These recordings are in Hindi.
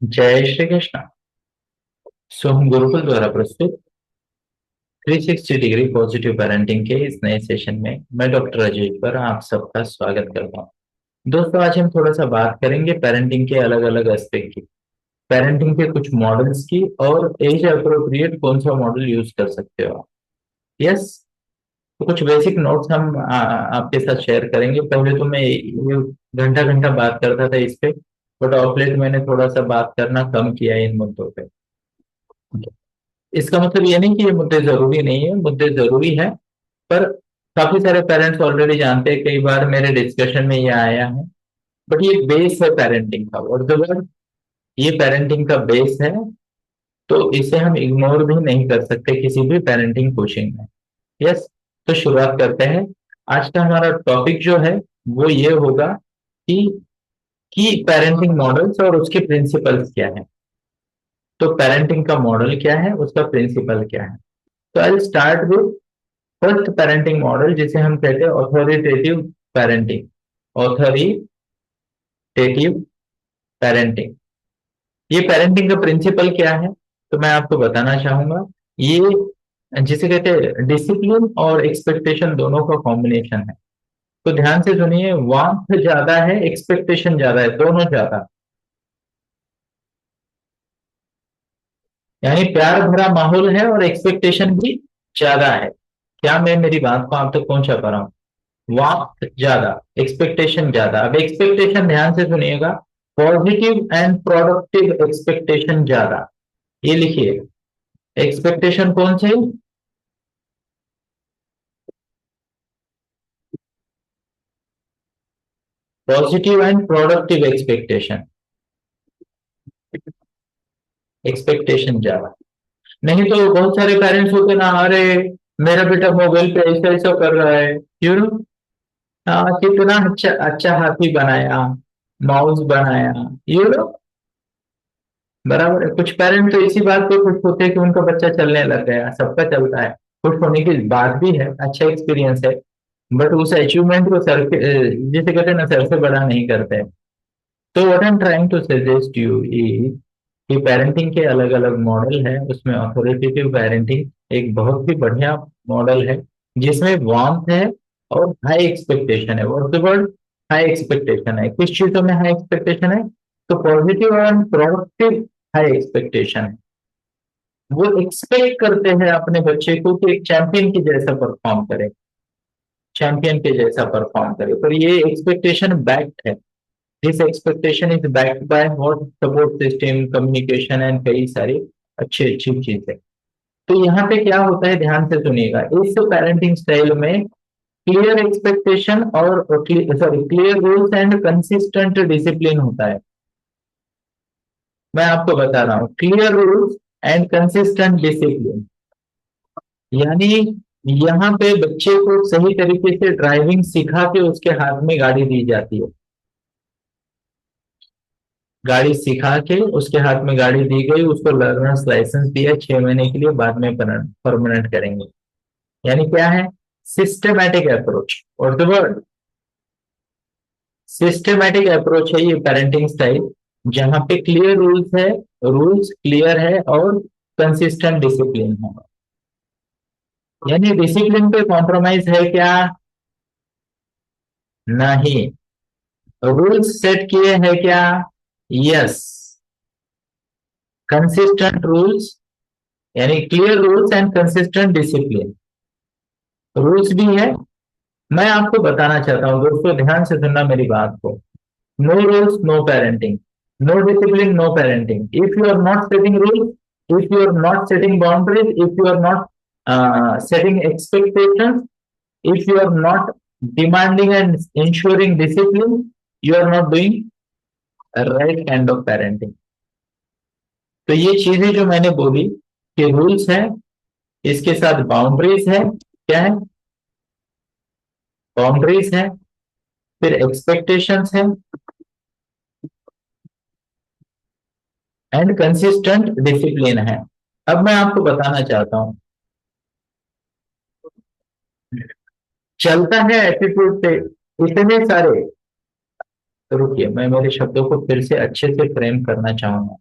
जय श्री कृष्ण। सोहम गुरुकुल द्वारा प्रस्तुत 360 डिग्री पॉजिटिव पेरेंटिंग के इस नए सेशन में मैं डॉक्टर अजय पर आप सबका स्वागत करता हूँ। दोस्तों, आज हम थोड़ा सा बात करेंगे पेरेंटिंग के अलग अलग एस्पेक्ट की, पेरेंटिंग के कुछ मॉडल्स की और एज अप्रोप्रिएट कौन सा मॉडल यूज कर सकते हो आप। यस। तो कुछ बेसिक नोट्स हम आपके साथ शेयर करेंगे। पहले तो मैं ये घंटा घंटा बात करता था इस पे, बट ऑफ लेट मैंने थोड़ा सा बात करना कम किया है इन मुद्दों पे। इसका मतलब ये नहीं कि ये मुद्दे जरूरी नहीं है, मुद्दे जरूरी है, पर काफी सारे पेरेंट्स ऑलरेडी जानते हैं, कई बार मेरे डिस्कशन में ये आया है। बट ये बेस है पेरेंटिंग का, और जब ये पेरेंटिंग का बेस है तो इसे हम इग्नोर भी नहीं कर सकते किसी भी पेरेंटिंग कोचिंग में। यस। तो शुरुआत करते हैं। आज का हमारा टॉपिक जो है वो ये होगा कि पेरेंटिंग मॉडल्स और उसके प्रिंसिपल्स क्या है। तो पेरेंटिंग का मॉडल क्या है, उसका प्रिंसिपल क्या है। तो I start with first parenting model, जिसे हम कहते हैं ऑथोरिटेटिव पेरेंटिंग। ऑथोरिटेटिव पेरेंटिंग, ये पेरेंटिंग का प्रिंसिपल क्या है तो मैं आपको बताना चाहूंगा। ये जिसे कहते हैं डिसिप्लिन और एक्सपेक्टेशन दोनों का कॉम्बिनेशन है। तो ध्यान से सुनिए, वांट ज्यादा है, एक्सपेक्टेशन ज्यादा है, दोनों ज्यादा। यानी प्यार भरा माहौल है और एक्सपेक्टेशन भी ज्यादा है। क्या मैं मेरी बात को आप तक पहुंचा पा रहा हूँ? वांट ज्यादा, एक्सपेक्टेशन ज्यादा। अब एक्सपेक्टेशन ध्यान से सुनिएगा, पॉजिटिव एंड प्रोडक्टिव एक्सपेक्टेशन ज्यादा। ये लिखिए, एक्सपेक्टेशन कौन से? Positive and productive expectation. Expectation ज्यादा। नहीं तो बहुत सारे पेरेंट्स होते ना, अरे मेरा बेटा मोबाइल पे ऐसा ऐसा कर रहा है, यू नो, कितना अच्छा अच्छा हाथी बनाया, माउस बनाया, यू नो। बराबर है। कुछ पेरेंट तो इसी बात पे खुश होते हैं कि उनका बच्चा चलने लग गया, सबका चलता है। खुश होने की बात भी है, अच्छा एक्सपीरियंस है। बट उस अचीवमेंट को सर के जिसे कहते हैं ना, सर से बड़ा नहीं करते। तो what I am trying to suggest you is कि पेरेंटिंग के अलग अलग मॉडल है, उसमें अथॉरिटेटिव पेरेंटिंग एक बहुत ही बढ़िया मॉडल है, जिसमें वार्मथ है और हाई एक्सपेक्टेशन है। What the word? High expectation है। किस चीजों में हाई एक्सपेक्टेशन है? तो positive and productive high expectation है। वो एक्सपेक्ट करते हैं अपने बच्चे को कि एक चैंपियन की जैसा परफॉर्म करे, चैंपियन के जैसा परफॉर्म करे। पर ये एक्सपेक्टेशन बैक्ड है। This expectation is backed by what? Support system, communication and कई सारी अच्छी अच्छी चीजें। तो यहाँ पे क्या होता है, ध्यान से सुनिएगा। इस पेरेंटिंग स्टाइल में क्लियर एक्सपेक्टेशन और sorry clear rules and consistent discipline होता है। मैं आपको बता रहा हूँ, clear rules and consistent discipline. यानी यहाँ पे बच्चे को सही तरीके से ड्राइविंग सिखा के उसके हाथ में गाड़ी दी जाती है। गाड़ी सिखा के उसके हाथ में गाड़ी दी गई, उसको लर्नर्स लाइसेंस दिया 6 महीने के लिए, बाद में परमानेंट करेंगे। यानी क्या है? Systematic approach. और द वर्ड सिस्टमैटिक अप्रोच है ये पेरेंटिंग स्टाइल, जहां पे क्लियर रूल्स है, रूल्स क्लियर है और कंसिस्टेंट डिसिप्लिन है। यानी डिसिप्लिन पे कॉम्प्रोमाइज है क्या? नहीं। रूल्स सेट किए हैं क्या? यस। कंसिस्टेंट रूल्स, यानी clear rules and consistent discipline. Rules भी है। मैं आपको बताना चाहता हूं दोस्तों, ध्यान से सुनना मेरी बात को। No rules no parenting, no discipline no parenting. If you are not setting rules, if you are not setting boundaries, if you are not setting expectations, if you are not demanding and ensuring discipline, you are not doing a right kind of parenting. तो ये चीजें जो मैंने बोली कि रूल्स है, इसके साथ बाउंड्रीज है। क्या है? बाउंड्रीज है, फिर एक्सपेक्टेशंस है एंड कंसिस्टेंट डिसिप्लिन है। अब मैं आपको बताना चाहता हूं, चलता है एटीट्यूड पे इतने सारे। रुकिए, मैं मेरे शब्दों को फिर से अच्छे से फ्रेम करना चाहूंगा।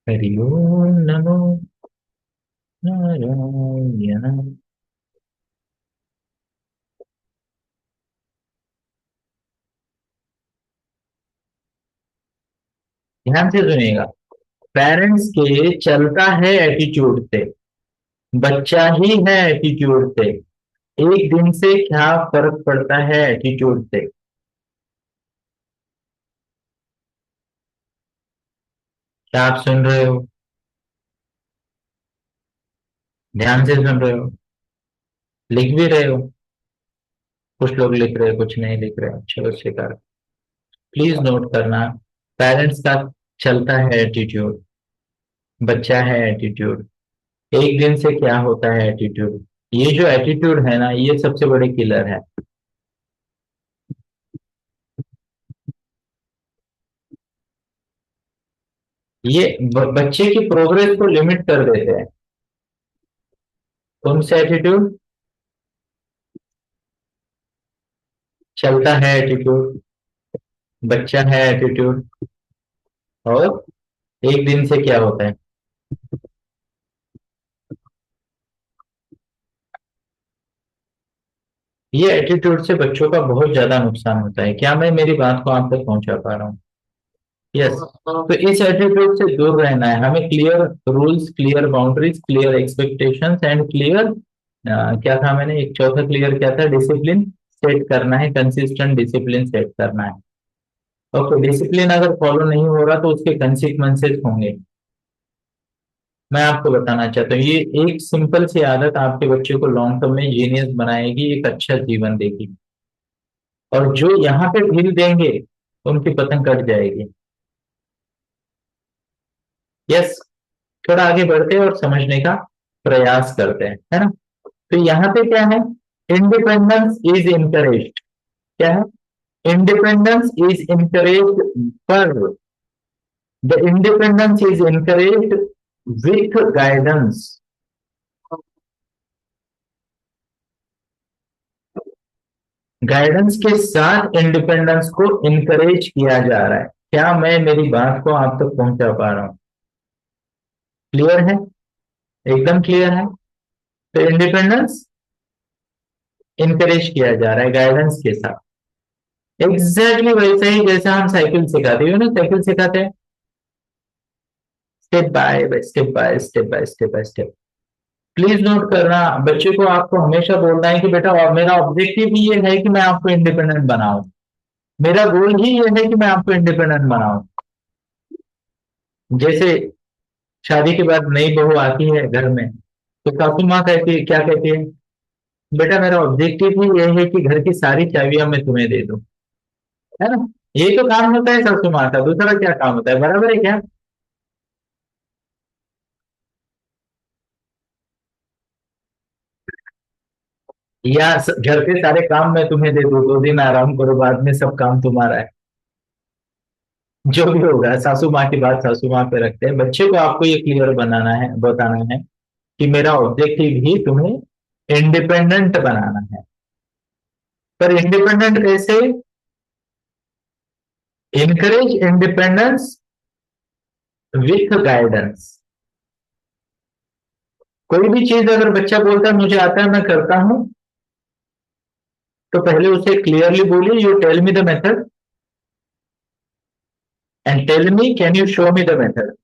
हरि ओम नमो नारायण। ध्यान से सुनिएगा। पेरेंट्स के चलता है एटीट्यूड से, बच्चा ही है एटीट्यूड से। एक दिन से क्या फर्क पड़ता है एटीट्यूड से? क्या आप सुन रहे हो? ध्यान से सुन रहे हो? लिख भी रहे हो? कुछ लोग लिख रहे हैं, कुछ नहीं लिख रहे हैं, चलो स्वीकार। प्लीज नोट करना, पेरेंट्स का चलता है एटीट्यूड, बच्चा है एटीट्यूड। एक दिन से क्या होता है एटीट्यूड? ये जो एटीट्यूड है ना, ये सबसे बड़ी किलर है। ये बच्चे की प्रोग्रेस को लिमिट कर देते हैं। कौन सा एटीट्यूड? चलता है एटीट्यूड, बच्चा है एटीट्यूड, और एक दिन से क्या होता है? ये एटीट्यूड से बच्चों का बहुत ज्यादा नुकसान होता है। क्या मैं मेरी बात को आप तक पहुंचा पा रहा हूँ? यस। तो इस एटीट्यूड से दूर रहना है हमें। Clear rules, clear boundaries, clear expectations and clear, क्या था मैंने एक चौथा क्लियर क्या था? डिसिप्लिन सेट करना है, कंसिस्टेंट डिसिप्लिन सेट करना है। ओके, डिसिप्लिन अगर फॉलो नहीं हो रहा तो उसके कंसिक्वेंसेस होंगे। मैं आपको बताना चाहता हूँ, ये एक सिंपल सी आदत आपके बच्चे को लॉन्ग टर्म में जीनियस बनाएगी, एक अच्छा जीवन देगी। और जो यहाँ पे ढील देंगे उनकी पतंग कट जाएगी। यस। थोड़ा आगे बढ़ते हैं और समझने का प्रयास करते हैं, है ना? तो यहाँ पे क्या है? Independence is encouraged. क्या है? इंडिपेंडेंस इज इनकरेज्ड, पर the independence is encouraged with guidance. Guidance के साथ इंडिपेंडेंस को इनकरेज किया जा रहा है। क्या मैं मेरी बात को आप तक पहुंचा पा रहा हूं? क्लियर है? एकदम क्लियर है। तो इंडिपेंडेंस इनकरेज किया जा रहा है गाइडेंस के साथ। एग्जैक्टली वैसा ही जैसे हम साइकिल सिखाते हैं ना, साइकिल सिखाते हैं step by step by step by step by step. Please note करना, बच्चे को आपको हमेशा बोलना है कि बेटा, और मेरा ऑब्जेक्टिव ही ये है कि मैं आपको इंडिपेंडेंट बनाऊं। मेरा गोल ही ये है कि मैं आपको इंडिपेंडेंट बनाऊं। जैसे शादी के बाद नई बहू आती है घर में, तो सासू माँ कहती है, क्या कहती है? बेटा, मेरा ऑब्जेक्टिव ही ये है कि घर की सारी चाबियां मैं तुम्हें दे दूं। है ना? यही तो काम होता है सासू माँ का, दूसरा क्या काम होता है? बराबर है क्या? या घर के सारे काम मैं तुम्हें दे दूं, 2 दिन आराम करो, बाद में सब काम तुम्हारा है। जो भी होगा, सासू माँ की बात सासू माँ पे रखते हैं। बच्चे को आपको ये क्लियर बनाना है, बताना है कि मेरा ऑब्जेक्टिव ही तुम्हें इंडिपेंडेंट बनाना है। पर इंडिपेंडेंट कैसे? Encourage independence with guidance. कोई भी चीज अगर बच्चा बोलता है मुझे आता है मैं करता हूं, तो पहले उसे क्लियरली बोलिए, you tell me the method and tell me can you show me the method.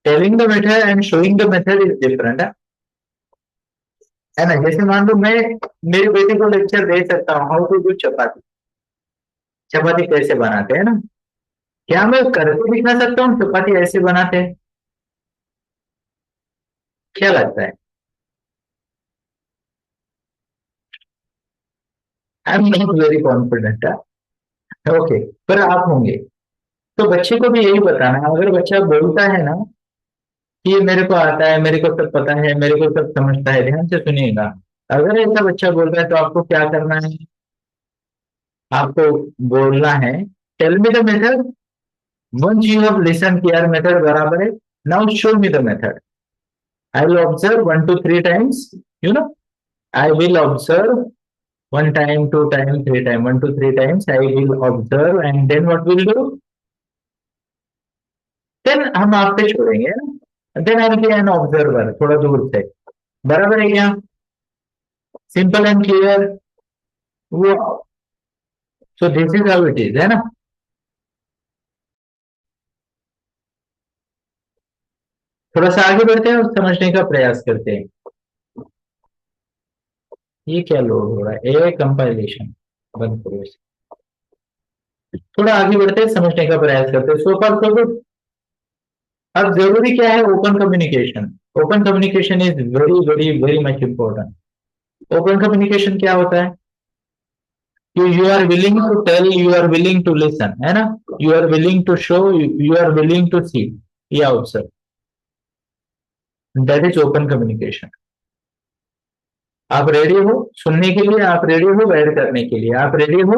Telling the method and showing the method is different है ना? जैसे मान लो मैं मेरी बेटी को लेक्चर दे सकता हूँ हाउ टू डू चपाती, चपाती कैसे बनाते हैं ना। क्या मैं करके दिखा सकता हूँ चपाती ऐसे बनाते हैं? क्या लगता है? I am not very confident. Okay, पर आप होंगे। तो बच्चे को भी यही बताना है। अगर बच्चा बोलता है ना कि ये मेरे को आता है, मेरे को सब पता है, मेरे को सब समझता है, ध्यान से सुनिएगा। अगर ऐसा बच्चा बोल रहा है तो आपको क्या करना है? आपको बोलना है, tell me the method, once you have listen किया मेथड बराबर है, now show me the method. I will observe 1 to 3 times, you know, I will observe 1 time, 2 time, 3 time, 1 to 3 times I will observe, and then what will do? Then हम आप पे छोड़ेंगे ना, then I be an observer थोड़ा दूर से। बराबर है क्या? Simple and clear. वो so this is how it is, है ना। थोड़ा सा आगे बढ़ते हैं और समझने का प्रयास करते हैं। ये क्या लोड हो रहा है? ए कंपाइलेशन बंद करो इसे। थोड़ा आगे बढ़ते हैं, समझने का प्रयास करते हैं। So far so good. अब जरूरी क्या है? Open communication. Open communication is very very very much important. Open communication क्या होता है? कि you are willing to tell, you are willing to listen, है ना। You are willing to show, you are willing to see या observe. That is open communication. आप रेडी हो सुनने के लिए, आप रेडी हो गाइड करने के लिए, आप रेडी हो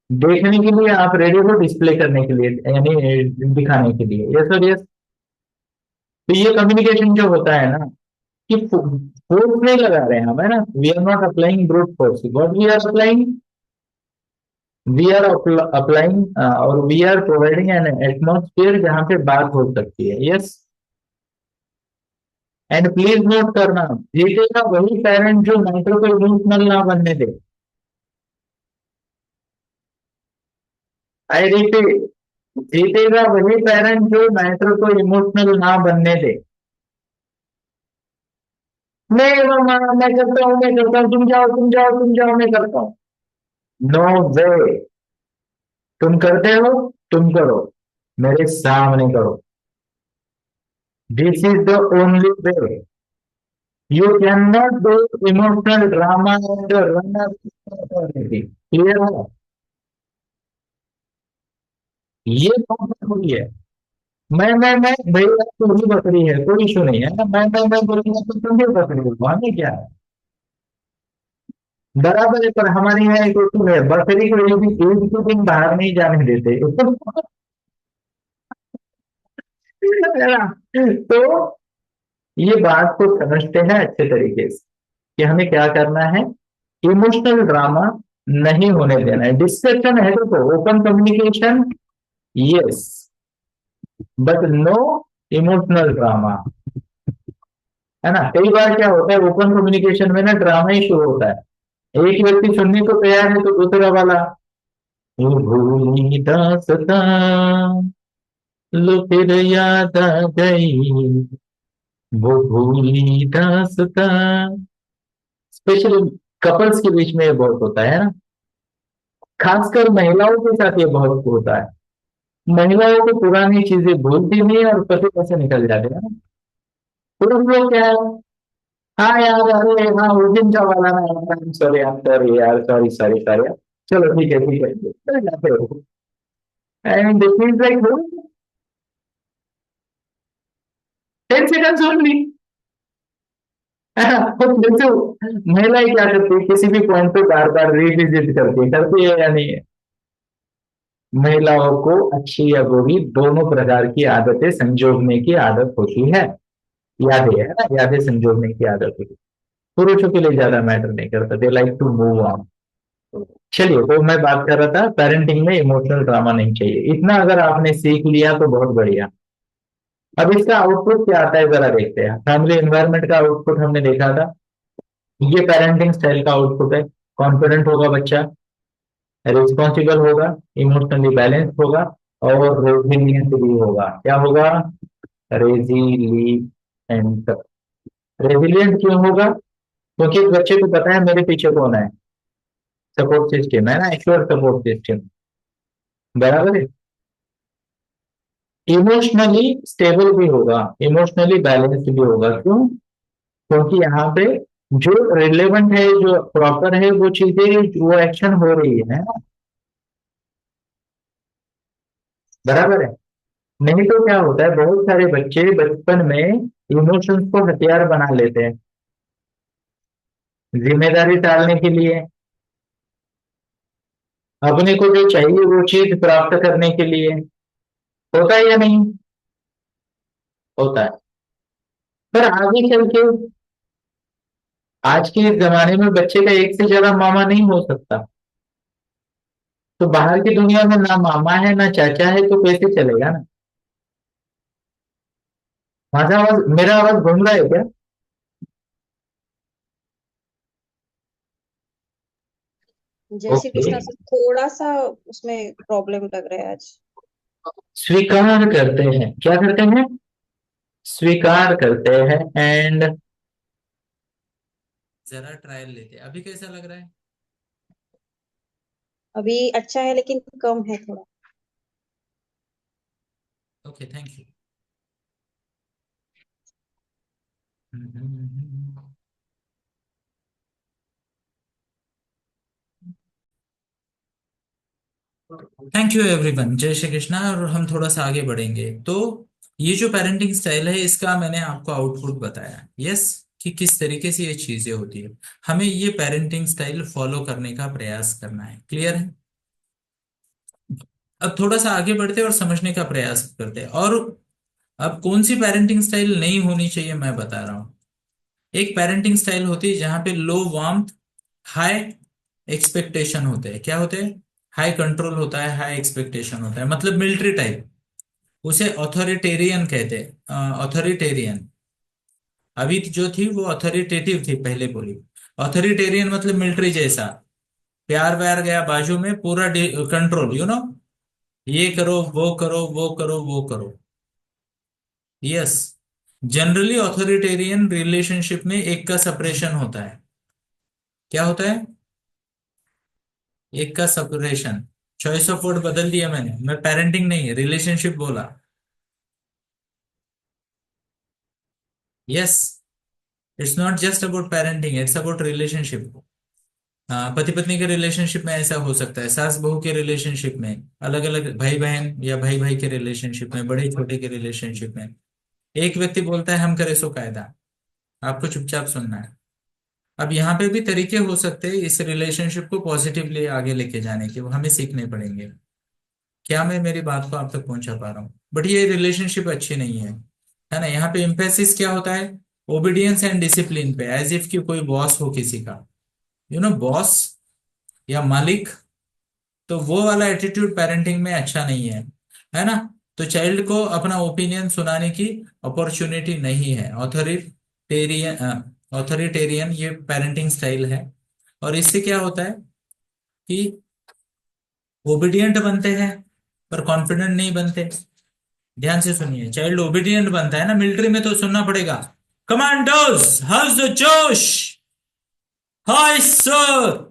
देखने के लिए, आप रेडी हो डिस्प्ले करने के लिए, यानी दिखाने के लिए। यस और यस। तो ये कम्युनिकेशन जो होता है ना, कि फोर्स नहीं लगा रहे हैं हम, है ना। We are not applying brute force, what we are applying, we are applying और we are providing an atmosphere जहां पे बात हो सकती है। यस। एंड प्लीज नोट करना, जीतेगा वही पेरेंट जो मैटर को इमोशनल ना बनने दे। आई रिपीट, जीतेगा वही पेरेंट जो मैटर को इमोशनल ना बनने दे। नहीं मामा मैं करता हूँ, मैं करता हूँ, तुम जाओ तुम जाओ तुम जाओ, मैं करता हूँ। नो वे। तुम करते हो, तुम करो, मेरे सामने करो। This is the only way. You can not do emotional drama and run clear है? ये बहुत जरूरी है। मैं भैया तू ही बकरी है, कोई इशू नहीं है ना। मैं बोलूंगा तो तुम भी बकरी हो, हमें क्या है। बराबर है, पर हमारे यहाँ एक उसूल है, बकरी को यदि ईद के दिन बाहर नहीं जाने देते है ना? तो ये बात को समझते हैं अच्छे तरीके से कि हमें क्या करना है। इमोशनल ड्रामा नहीं होने देना है। डिस्कशन है तो open communication, yes, but no emotional drama, है ना। कई बार क्या होता है ओपन कम्युनिकेशन में ना, ड्रामा ही शुरू होता है। एक व्यक्ति सुनने को तैयार है तो दूसरा वाला, वो भूली दासता, लो फिर याद आ गई, वो भूली दासता। स्पेशली कपल्स के बीच में ये बहुत होता है ना। खासकर महिलाओं के साथ ये बहुत होता है। महिलाओं को पुरानी चीजें भूलती नहीं है और पति कैसे निकल जाते हैं ना। पुरुष लोग क्या है, हाँ यार अरे हाँ उस दिन का वाला ना, सॉरी यार सॉरी यार सॉरी सॉरी सॉरी यार, चलो ठीक है चले जाते हो। And this means like 10 seconds only, है ना। तो जैसे महिलाएं क्या करती है, किसी भी पॉइंट पे बार बार रिविजिट करती है या नहीं है। महिलाओं को अच्छी या बुरी दोनों प्रकार की आदतें संजोगने की आदत होती है। यादें, है ना, यादें संजोगने की आदत होती है। पुरुषों के लिए ज्यादा मैटर नहीं करता, they like to move on. चलिए, तो मैं बात कर रहा था पेरेंटिंग में इमोशनल ड्रामा नहीं चाहिए, इतना अगर आपने सीख लिया तो बहुत बढ़िया। अब इसका आउटपुट क्या आता है जरा देखते हैं। फैमिली एनवायरनमेंट का आउटपुट हमने देखा था। ये पेरेंटिंग स्टाइल का आउटपुट है। कॉन्फिडेंट होगा बच्चा, रिस्पॉन्सिबल होगा, इमोशनली बैलेंस होगा और रेजिलियंट भी होगा। क्या होगा? रेजिलियंट। रेजिलियंट क्यों होगा? क्योंकि इस बच्चे को पता है मेरे पीछे कौन है। सपोर्ट सिस्टम है ना, एक्चुअल सपोर्ट सिस्टम। बराबर है। इमोशनली स्टेबल भी होगा, इमोशनली बैलेंस्ड भी होगा। क्यों? क्योंकि यहाँ पे जो रिलेवेंट है, जो प्रॉपर है, वो चीजें, वो एक्शन हो रही है ना। बराबर है। नहीं तो क्या होता है, बहुत सारे बच्चे बचपन में इमोशंस को हथियार बना लेते हैं, जिम्मेदारी टालने के लिए, अपने को जो चाहिए वो चीज प्राप्त करने के लिए। होता है या नहीं? होता है। पर आगे चल के आज के इस जमाने में बच्चे का एक से ज्यादा मामा नहीं हो सकता। तो बाहर की दुनिया में ना मामा है ना चाचा है, तो कैसे चलेगा ना। मेरा आवाज घूम रहा है क्या? जय श्री ओके। कृष्णा से थोड़ा सा उसमें प्रॉब्लम लग रहा है आज। स्वीकार करते हैं, क्या करते हैं? स्वीकार करते हैं एंड जरा ट्रायल लेते हैं, अभी कैसा लग रहा है? अभी अच्छा है लेकिन कम है थोड़ा। Okay, thank you. Thank you everyone, जय श्री कृष्णा। और हम थोड़ा सा आगे बढ़ेंगे तो ये जो पेरेंटिंग स्टाइल है इसका मैंने आपको आउटपुट बताया, यस, कि किस तरीके से ये चीजें होती है। हमें ये पेरेंटिंग स्टाइल फॉलो करने का प्रयास करना है, क्लियर है? अब थोड़ा सा आगे बढ़ते हैं और समझने का प्रयास करते हैं। और अब कौन सी पेरेंटिंग स्टाइल नहीं होनी चाहिए मैं बता रहा हूं। एक पेरेंटिंग स्टाइल होती है जहां पे लो वार्मथ, हाई एक्सपेक्टेशन होते हैं। क्या होते हैं? हाई कंट्रोल होता है, हाई एक्सपेक्टेशन होता है, मतलब मिलिट्री टाइप। उसे ऑथोरिटेरियन कहते हैं, ऑथोरिटेरियन। अभी जो थी वो ऑथोरिटेटिव थी, पहले बोली। ऑथोरिटेरियन मतलब मिलिट्री जैसा। प्यार व्यार गया बाजू में, पूरा कंट्रोल, ये करो वो करो वो करो वो करो। यस। जनरली ऑथोरिटेरियन रिलेशनशिप में एक का सेपरेशन होता है। क्या होता है? एक का सेपरेशन। चॉइस ऑफ वर्ड बदल दिया मैंने, मैं पेरेंटिंग नहीं रिलेशनशिप बोला। Yes. It's not just about parenting, it's about relationship. हाँ, पति पत्नी के रिलेशनशिप में ऐसा हो सकता है, सास बहू के रिलेशनशिप में, अलग अलग भाई बहन या भाई भाई के रिलेशनशिप में, बड़े छोटे के रिलेशनशिप में। एक व्यक्ति बोलता है हम करे सो कायदा, आपको चुपचाप सुनना है। अब यहाँ पे भी तरीके हो सकते हैं इस रिलेशनशिप को पॉजिटिवली आगे लेके जाने के, वो हमें सीखने पड़ेंगे। क्या मैं मेरी बात को आप तक पहुंचा पा रहा हूँ? बट ये रिलेशनशिप अच्छी नहीं है ना? यहाँ पे इम्फेसिस क्या होता है? ओबीडियंस एंड डिसिप्लिन पे, एज इफ कि कोई बॉस हो किसी का, बॉस या मालिक। तो वो वाला एटीट्यूड पेरेंटिंग में अच्छा नहीं है ना? तो चाइल्ड को अपना ओपिनियन सुनाने की अपॉर्चुनिटी नहीं है। ऑथोरिटेरियन, ऑथोरिटेरियन ये पेरेंटिंग स्टाइल है। और इससे क्या होता है कि ओबीडियंट बनते हैं पर कॉन्फिडेंट नहीं बनते। ध्यान से सुनिए, चाइल्ड ओबीडियंट बनता है ना, मिलिट्री में तो सुनना पड़ेगा, कमांडोज हाउस द जोश, हाय सर।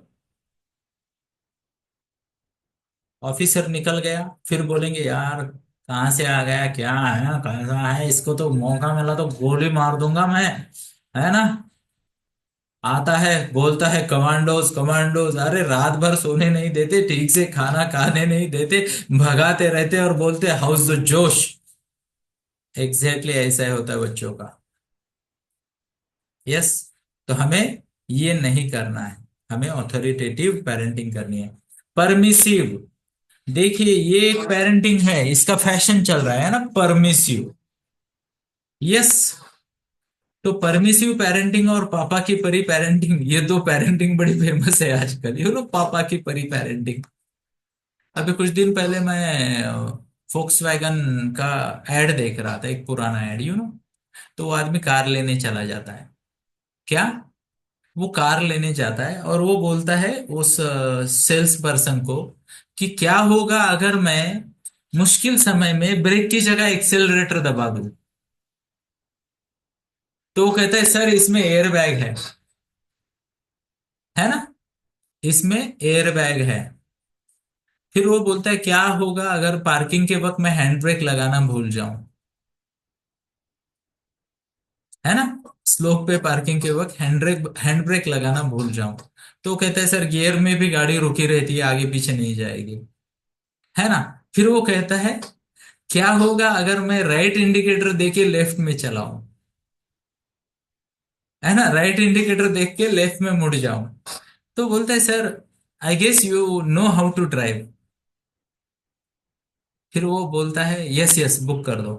ऑफिसर निकल गया, फिर बोलेंगे यार कहाँ से आ गया, क्या है, कैसा है, इसको तो मौका मिला तो गोली मार दूंगा मैं, है ना? आता है, बोलता है कमांडोज कमांडोज, अरे रात भर सोने नहीं देते, ठीक से खाना खाने नहीं देते, भगाते रहते और बोलते हाउस द जोश। एग्जैक्टली ऐसा ही होता है बच्चों का। यस। तो हमें ये नहीं करना है, हमें ऑथोरिटेटिव पेरेंटिंग करनी है। परमिसिव, देखिए ये एक पेरेंटिंग है, इसका फैशन चल रहा है ना, परमिसिव। यस। तो परमिसिव पेरेंटिंग और पापा की परी पेरेंटिंग, ये दो पेरेंटिंग बड़ी फेमस है आजकल, पापा की परी पेरेंटिंग। अभी कुछ दिन पहले मैं फोक्स वैगन का एड देख रहा था, एक पुराना एड, तो वो आदमी कार लेने चला जाता है। क्या? वो कार लेने जाता है और वो बोलता है उस सेल्स पर्सन को कि क्या होगा अगर मैं मुश्किल समय में ब्रेक की जगह एक्सेलरेटर दबा दूं। तो वो कहता है सर इसमें एयर बैग है ना, इसमें एयर बैग है। फिर वो बोलता है क्या होगा अगर पार्किंग के वक्त मैं हैंड ब्रेक लगाना भूल जाऊं, है ना? स्लोप पे पार्किंग के वक्त हैंड ब्रेक लगाना भूल जाऊं। तो वो कहता है सर गियर में भी गाड़ी रुकी रहती है, आगे पीछे नहीं जाएगी, है ना? फिर वो कहता है क्या होगा अगर मैं राइट इंडिकेटर देके लेफ्ट में चलाऊं, है ना, राइट इंडिकेटर देख के लेफ्ट में मुड़ जाऊं। तो बोलता है sir I guess you know how to drive. फिर वो बोलता है यस यस बुक कर दो।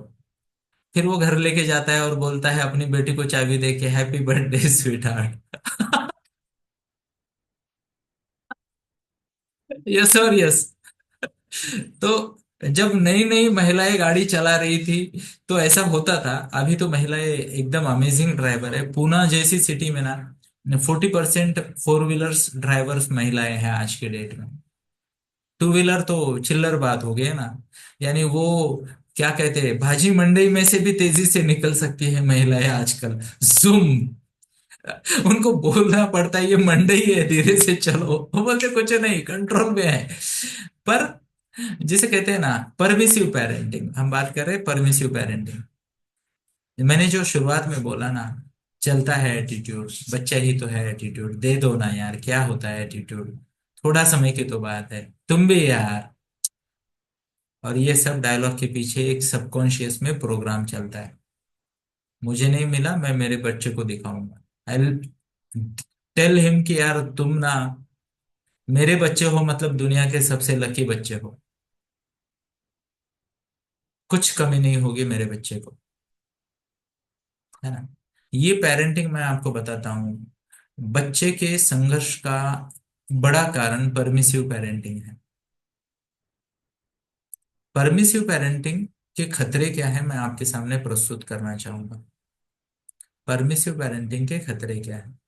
फिर वो घर लेके जाता है और बोलता है अपनी बेटी को चाबी दे के happy birthday sweet heart. Yes और यस। तो जब नई नई महिलाएं गाड़ी चला रही थी तो ऐसा होता था। अभी तो महिलाएं एकदम अमेजिंग ड्राइवर है। पूना जैसी सिटी में ना 40% फोर व्हीलर्स ड्राइवर्स महिलाएं हैं आज के डेट में। टू व्हीलर तो चिल्लर बात हो गई ना। यानी वो क्या कहते हैं, भाजी मंडी में से भी तेजी से निकल सकती है महिलाएं आजकल। जुम। उनको बोलना पड़ता है ये मंडई है, धीरे से चलो, वो बोलते कुछ नहीं, कंट्रोल में है। पर जिसे कहते हैं ना परमिसिव पेरेंटिंग, हम बात कर रहे हैं परमिसिव पेरेंटिंग। मैंने जो शुरुआत में बोला ना, चलता है एटीट्यूड, बच्चा ही तो है, एटीट्यूड दे दो ना यार, क्या होता है एटीट्यूड, थोड़ा समय की तो बात है, तुम भी यार। और ये सब डायलॉग के पीछे एक सबकॉन्शियस में प्रोग्राम चलता है। मुझे नहीं मिला, मैं मेरे बच्चे को दिखाऊंगा। आई टेल हिम कि यार तुम ना मेरे बच्चे हो, मतलब दुनिया के सबसे लकी बच्चे हो, कुछ कमी नहीं होगी मेरे बच्चे को, है ना। ये पेरेंटिंग मैं आपको बताता हूँ, बच्चे के संघर्ष का बड़ा कारण परमिसिव पेरेंटिंग है। परमिसिव पेरेंटिंग के खतरे क्या है, मैं आपके सामने प्रस्तुत करना चाहूंगा। परमिसिव पेरेंटिंग के खतरे क्या है?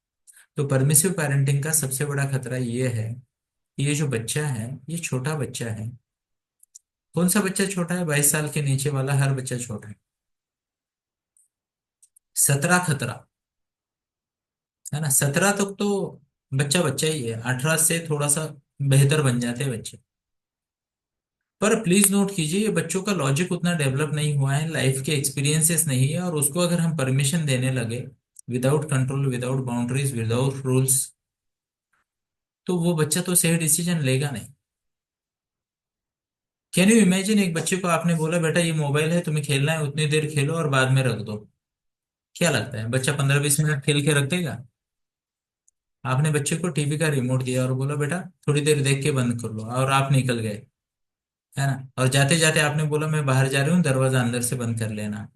तो परमिसिव पेरेंटिंग का सबसे बड़ा खतरा ये है कि ये जो बच्चा है, ये छोटा बच्चा है। कौन सा बच्चा छोटा है? 22 साल के नीचे वाला हर बच्चा छोटा है। 17 खतरा, है ना। 17 तक तो बच्चा बच्चा ही है, 18 से थोड़ा सा बेहतर बन जाते हैं बच्चे। पर प्लीज नोट कीजिए, ये बच्चों का लॉजिक उतना डेवलप नहीं हुआ है, लाइफ के एक्सपीरियंसेस नहीं है, और उसको अगर हम परमिशन देने लगे without control, without boundaries, without rules, तो वो बच्चा तो सही डिसीजन लेगा नहीं। कैन यू इमेजिन, एक बच्चे को आपने बोला बेटा ये मोबाइल है, तुम्हें खेलना है, उतनी देर खेलो और बाद में रख दो। क्या लगता है बच्चा 15-20 मिनट खेल के रख देगा? आपने बच्चे को टीवी का रिमोट दिया और बोला बेटा थोड़ी देर देख के बंद कर लो, और आप निकल गए, है ना। और जाते जाते आपने बोला मैं बाहर जा रही हूँ, दरवाजा अंदर से बंद कर लेना।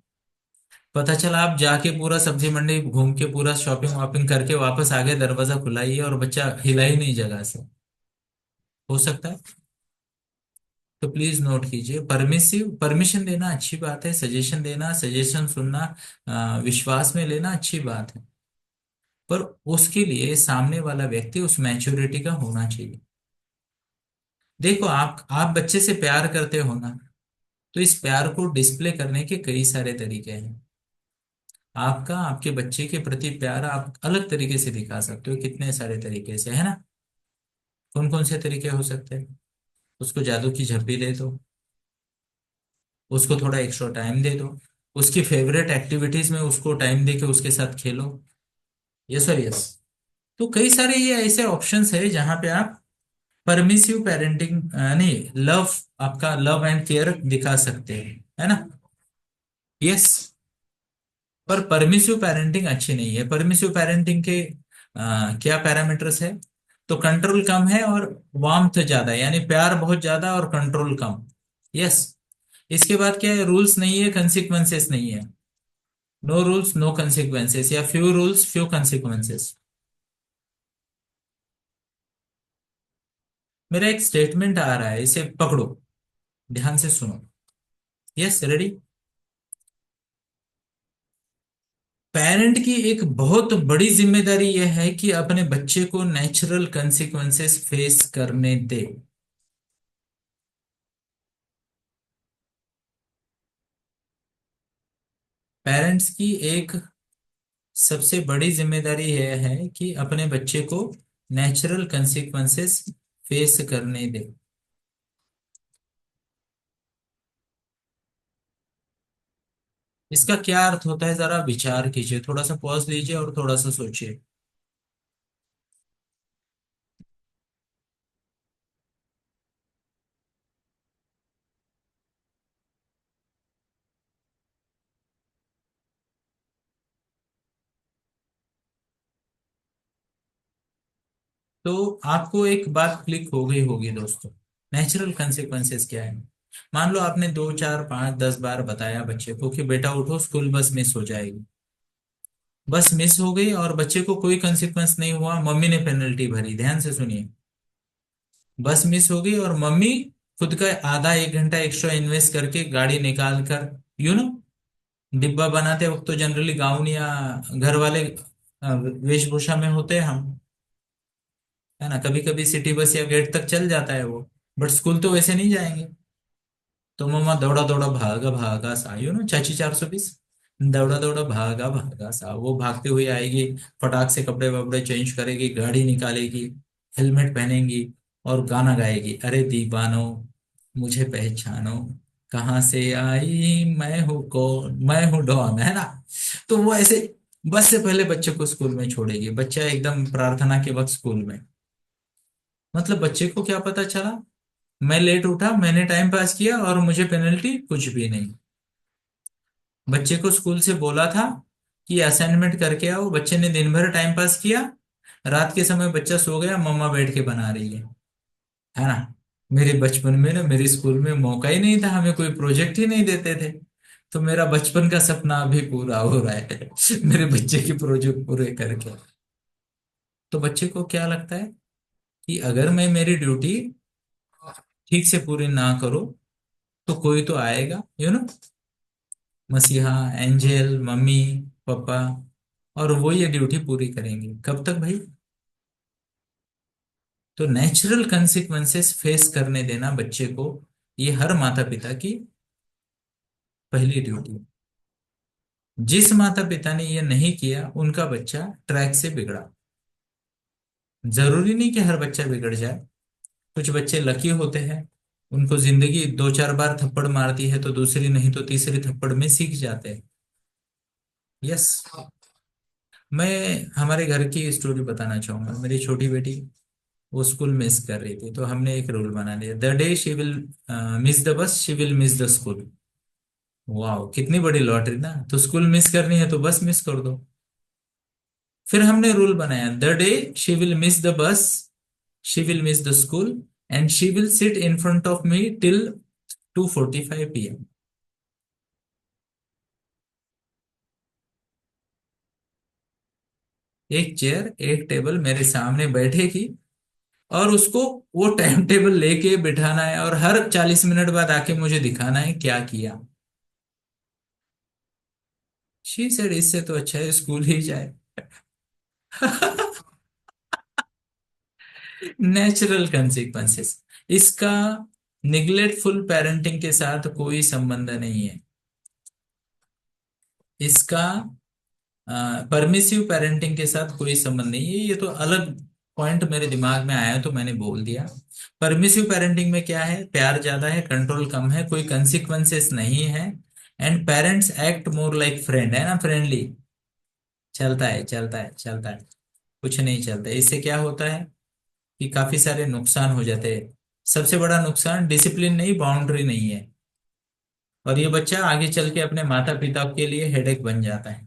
पता चला आप जाके पूरा सब्जी मंडी घूम के पूरा शॉपिंग वॉपिंग करके वापस आ गए, दरवाजा खुला ही है और बच्चा हिला ही नहीं जगह से। हो सकता है। तो प्लीज नोट कीजिए, परमिसिव परमिशन देना अच्छी बात है, सजेशन देना, सजेशन सुनना, विश्वास में लेना अच्छी बात है। पर उसके लिए सामने वाला व्यक्ति उस मैच्योरिटी का होना चाहिए। देखो आप बच्चे से प्यार करते हो ना, तो इस प्यार को डिस्प्ले करने के कई सारे तरीके हैं। आपका आपके बच्चे के प्रति प्यार आप अलग तरीके से दिखा सकते हो, कितने सारे तरीके से, है ना। कौन कौन से तरीके हो सकते हैं? उसको जादू की झप्पी दे दो, उसको थोड़ा एक्स्ट्रा टाइम दे दो, उसकी फेवरेट एक्टिविटीज में उसको टाइम दे के उसके साथ खेलो। यस और यस। तो कई सारे ये ऐसे ऑप्शंस है जहां पे आप परमिसिव पेरेंटिंग, नहीं, लव, आपका लव एंड केयर दिखा सकते हैं, है ना। यस। पर परमिसिव पेरेंटिंग अच्छी नहीं है। परमिसिव पेरेंटिंग के क्या पैरामीटर्स है? तो कंट्रोल कम है और वार्मथ ज्यादा है, यानी प्यार बहुत ज्यादा और कंट्रोल कम। यस। इसके बाद क्या है? रूल्स नहीं है, कंसिक्वेंसेस नहीं है। नो रूल्स नो कंसिक्वेंसेस, या फ्यू रूल्स फ्यू कंसिक्वेंसेस। मेरा एक स्टेटमेंट आ रहा है, इसे पकड़ो, ध्यान से सुनो। Yes, ready. पेरेंट की एक बहुत बड़ी जिम्मेदारी यह है कि अपने बच्चे को नेचुरल कंसिक्वेंसेस फेस करने दे। पेरेंट्स की एक सबसे बड़ी जिम्मेदारी यह है कि अपने बच्चे को नेचुरल कंसिक्वेंसेस फेस करने दे। इसका क्या अर्थ होता है, जरा विचार कीजिए, थोड़ा सा पॉज लीजिए और थोड़ा सा सोचिए। तो आपको एक बात क्लिक हो गई होगी दोस्तों, नेचुरल कंसिक्वेंसेस क्या है। मान लो आपने 2 4 5 10 बार बताया बच्चे को कि बेटा उठो, स्कूल बस मिस हो जाएगी। बस मिस हो गई और बच्चे को कोई कंसिक्वेंस नहीं हुआ, मम्मी ने पेनल्टी भरी। ध्यान से सुनिए, बस मिस हो गई और मम्मी खुद का आधा एक घंटा एक्स्ट्रा इन्वेस्ट करके गाड़ी निकाल कर, यू नो, डिब्बा बनाते वक्त तो जनरली गाउन या घर वाले वेशभूषा में होते हैं हम, है ना। कभी कभी सिटी बस या गेट तक चल जाता है वो, बट स्कूल तो वैसे नहीं जाएंगे। तो मम्मा दौड़ा दौड़ा भागा भागा सा, यू नो, चाची 420, दौड़ा दौड़ा भागा भागा सा, वो भागते हुए आएगी, फटाक से कपड़े वपड़े चेंज करेगी, गाड़ी निकालेगी, हेलमेट पहनेगी और गाना गाएगी, अरे दीवानो मुझे पहचानो, कहाँ से आई मैं हूँ कौन, मैं हूँ डॉन, है ना। तो वो ऐसे बस से पहले बच्चे को स्कूल में छोड़ेगी, बच्चा एकदम प्रार्थना के वक्त स्कूल में। मतलब बच्चे को क्या पता चला, मैं लेट उठा, मैंने टाइम पास किया और मुझे पेनल्टी कुछ भी नहीं। बच्चे को स्कूल से बोला था कि असाइनमेंट करके आओ, बच्चे ने दिन भर टाइम पास किया, रात के समय बच्चा सो गया, मम्मा बैठ के बना रही है ना। मेरे बचपन में ना, मेरे स्कूल में मौका ही नहीं था, हमें कोई प्रोजेक्ट ही नहीं देते थे। तो मेरा बचपन का सपना अभी पूरा हो रहा है मेरे बच्चे के प्रोजेक्ट पूरे करके। तो बच्चे को क्या लगता है कि अगर मैं मेरी ड्यूटी ठीक से पूरी ना करूं तो कोई तो आएगा, यू नो, मसीहा, एंजल, मम्मी, पापा, और वो ये ड्यूटी पूरी करेंगे। कब तक भाई? तो नेचुरल कंसिक्वेंसेस फेस करने देना बच्चे को, ये हर माता पिता की पहली ड्यूटी है। जिस माता पिता ने ये नहीं किया उनका बच्चा ट्रैक से बिगड़ा। जरूरी नहीं कि हर बच्चा बिगड़ जाए, कुछ बच्चे लकी होते हैं, उनको जिंदगी दो चार बार थप्पड़ मारती है तो दूसरी नहीं तो तीसरी थप्पड़ में सीख जाते हैं। यस। मैं हमारे घर की स्टोरी बताना चाहूंगा। मेरी छोटी बेटी वो स्कूल मिस कर रही थी, तो हमने एक रूल बना लिया, the day she will miss the bus she will miss the school. वाह, कितनी बड़ी लॉटरी ना। तो स्कूल मिस करनी है तो बस मिस कर दो। फिर हमने रूल बनाया, the day she will miss the bus she will miss the school and she will sit in front of me till 2:45 PM। एक चेयर एक टेबल मेरे सामने बैठेगी और उसको वो टाइम टेबल लेके बिठाना है और हर 40 मिनट बाद आके मुझे दिखाना है क्या किया। शी सेड इससे तो अच्छा है स्कूल ही जाए नेचुरल कंसिक्वेंसेस। इसका निग्लेक्टफुल पेरेंटिंग के साथ कोई संबंध नहीं है। इसका परमिसिव पेरेंटिंग के साथ कोई संबंध नहीं है। ये तो अलग पॉइंट मेरे दिमाग में आया तो मैंने बोल दिया। परमिसिव पेरेंटिंग में क्या है, प्यार ज्यादा है, कंट्रोल कम है, कोई कंसिक्वेंसेस नहीं है, and parents act more like friend, है ना, फ्रेंडली। चलता है चलता है चलता है, कुछ नहीं चलता। इससे क्या होता है कि काफी सारे नुकसान हो जाते हैं। सबसे बड़ा नुकसान डिसिप्लिन नहीं, बाउंड्री नहीं है, और ये बच्चा आगे चल के अपने माता पिता के लिए हेडेक बन जाता है।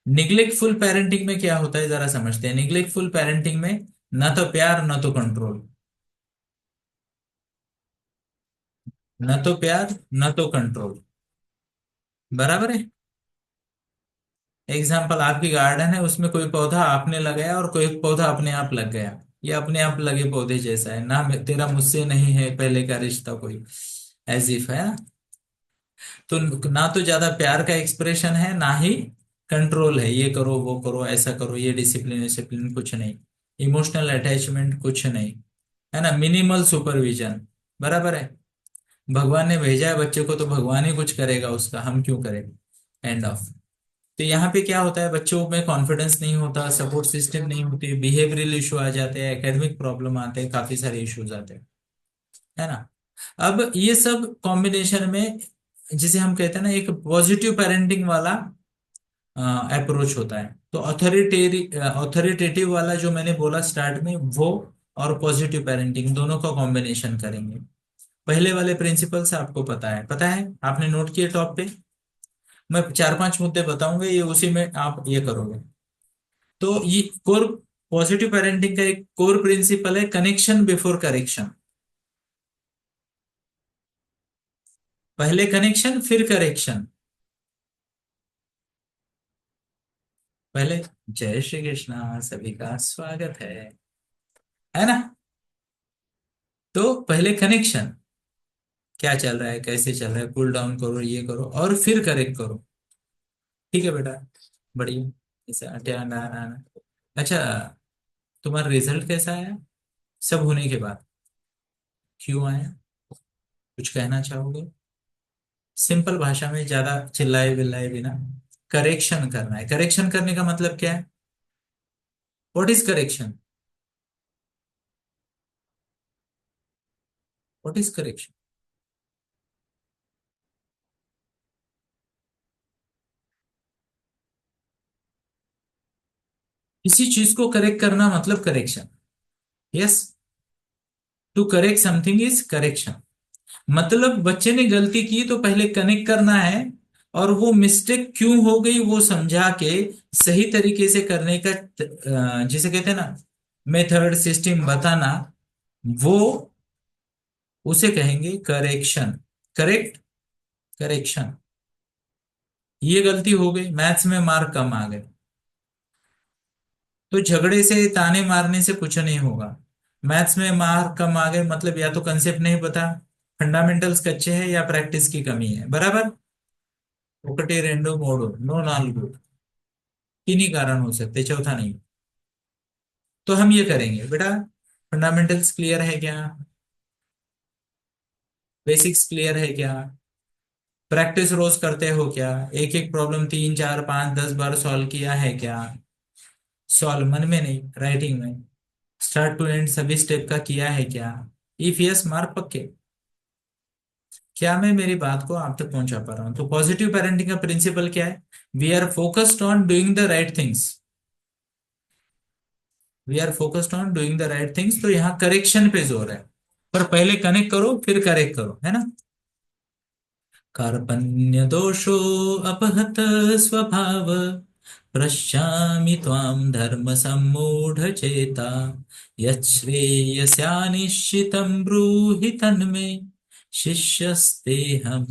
निग्लेक्टफुल पेरेंटिंग में क्या होता है जरा समझते हैं। निग्लेक्टफुल पेरेंटिंग में ना तो प्यार ना तो कंट्रोल, ना तो प्यार ना तो कंट्रोल, बराबर है। एग्जाम्पल, आपकी गार्डन है, उसमें कोई पौधा आपने लगाया और कोई पौधा अपने आप लग गया। ये अपने आप लगे पौधे जैसा है ना, तेरा मुझसे नहीं है पहले का रिश्ता कोई, एज इफ, है ना। तो ना तो ज्यादा प्यार का एक्सप्रेशन है ना ही कंट्रोल है, ये करो वो करो ऐसा करो, ये डिसिप्लिन डिसिप्लिन कुछ नहीं, इमोशनल अटैचमेंट कुछ नहीं, है ना, मिनिमल सुपरविजन, बराबर है। भगवान ने भेजा है बच्चे को तो भगवान ही कुछ करेगा उसका, हम क्यों करें। End of. तो यहाँ पे क्या होता है, बच्चों में कॉन्फिडेंस नहीं होता, सपोर्ट सिस्टम नहीं होती, बिहेवियरल इशू आ जाते हैं, एकेडमिक प्रॉब्लम आते हैं, काफी सारे इश्यूज आते हैं, है ना। अब ये सब कॉम्बिनेशन में जिसे हम कहते हैं ना, एक पॉजिटिव पेरेंटिंग वाला अप्रोच होता है। तो ऑथोरिटेटिव वाला जो मैंने बोला स्टार्ट में वो, और पॉजिटिव पेरेंटिंग, दोनों का कॉम्बिनेशन करेंगे। पहले वाले प्रिंसिपल्स आपको पता है आपने नोट किए टॉप पे। मैं चार पांच मुद्दे बताऊंगा, ये उसी में आप ये करोगे। तो ये कोर, पॉजिटिव पेरेंटिंग का एक कोर प्रिंसिपल है कनेक्शन बिफोर करेक्शन। पहले कनेक्शन फिर करेक्शन। पहले, जय श्री कृष्णा, सभी का स्वागत है ना। तो पहले कनेक्शन, क्या चल रहा है, कैसे चल रहा है, कूल डाउन करो, ये करो और फिर करेक्ट करो। ठीक है बेटा, बढ़िया। ऐसा ध्यान आना। अच्छा, तुम्हारा रिजल्ट कैसा आया सब होने के बाद? क्यों आया, कुछ कहना चाहोगे? सिंपल भाषा में, ज्यादा चिल्लाए बिल्लाए बिना। करेक्शन करना है। करेक्शन करने का मतलब क्या है? What is correction? What is correction? किसी चीज को करेक्ट करना मतलब correction. Yes, to correct something is correction. मतलब बच्चे ने गलती की तो पहले कनेक्ट करना है, और वो मिस्टेक क्यों हो गई वो समझा के सही तरीके से करने का जिसे कहते हैं ना, मेथड सिस्टम बताना, वो उसे कहेंगे करेक्शन। Correct, correction. ये गलती हो गई, मैथ्स में मार्क कम आ गए, तो झगड़े से ताने मारने से कुछ नहीं होगा। मैथ्स में मार्क कम आ गए मतलब या तो कंसेप्ट नहीं पता, फंडामेंटल्स कच्चे हैं, या प्रैक्टिस की कमी है। बराबर? ఒకటి రెండు మూడు नो नालू, तीन ही कारण हो सकते, चौथा नहीं। तो हम ये करेंगे बेटा, फंडामेंटल्स क्लियर है क्या? बेसिक्स क्लियर है क्या? प्रैक्टिस रोज करते हो क्या? एक एक प्रॉब्लम 3 4 5 10 बार सॉल्व किया है क्या? सॉल्व मन में नहीं, राइटिंग में, स्टार्ट टू एंड सभी स्टेप का किया है क्या? इफ यस, मार्क पक्के। क्या मैं मेरी बात को आप तक पहुंचा पा रहा हूं? तो पॉजिटिव पेरेंटिंग का प्रिंसिपल क्या है? We are focused on doing the right things. We are focused on doing the right things, तो यहाँ करेक्शन पे जोर है। पर पहले कनेक्ट करो फिर करेक्ट करो, है ना? कार्पण्य दोषो अपहत स्वभाव, पश्यामि त्वां धर्म सम्मूढ़ चेता, यच्छ्रेयस्यानिश्चितं ब्रूहि तन्मे, शिष्यस्तेहं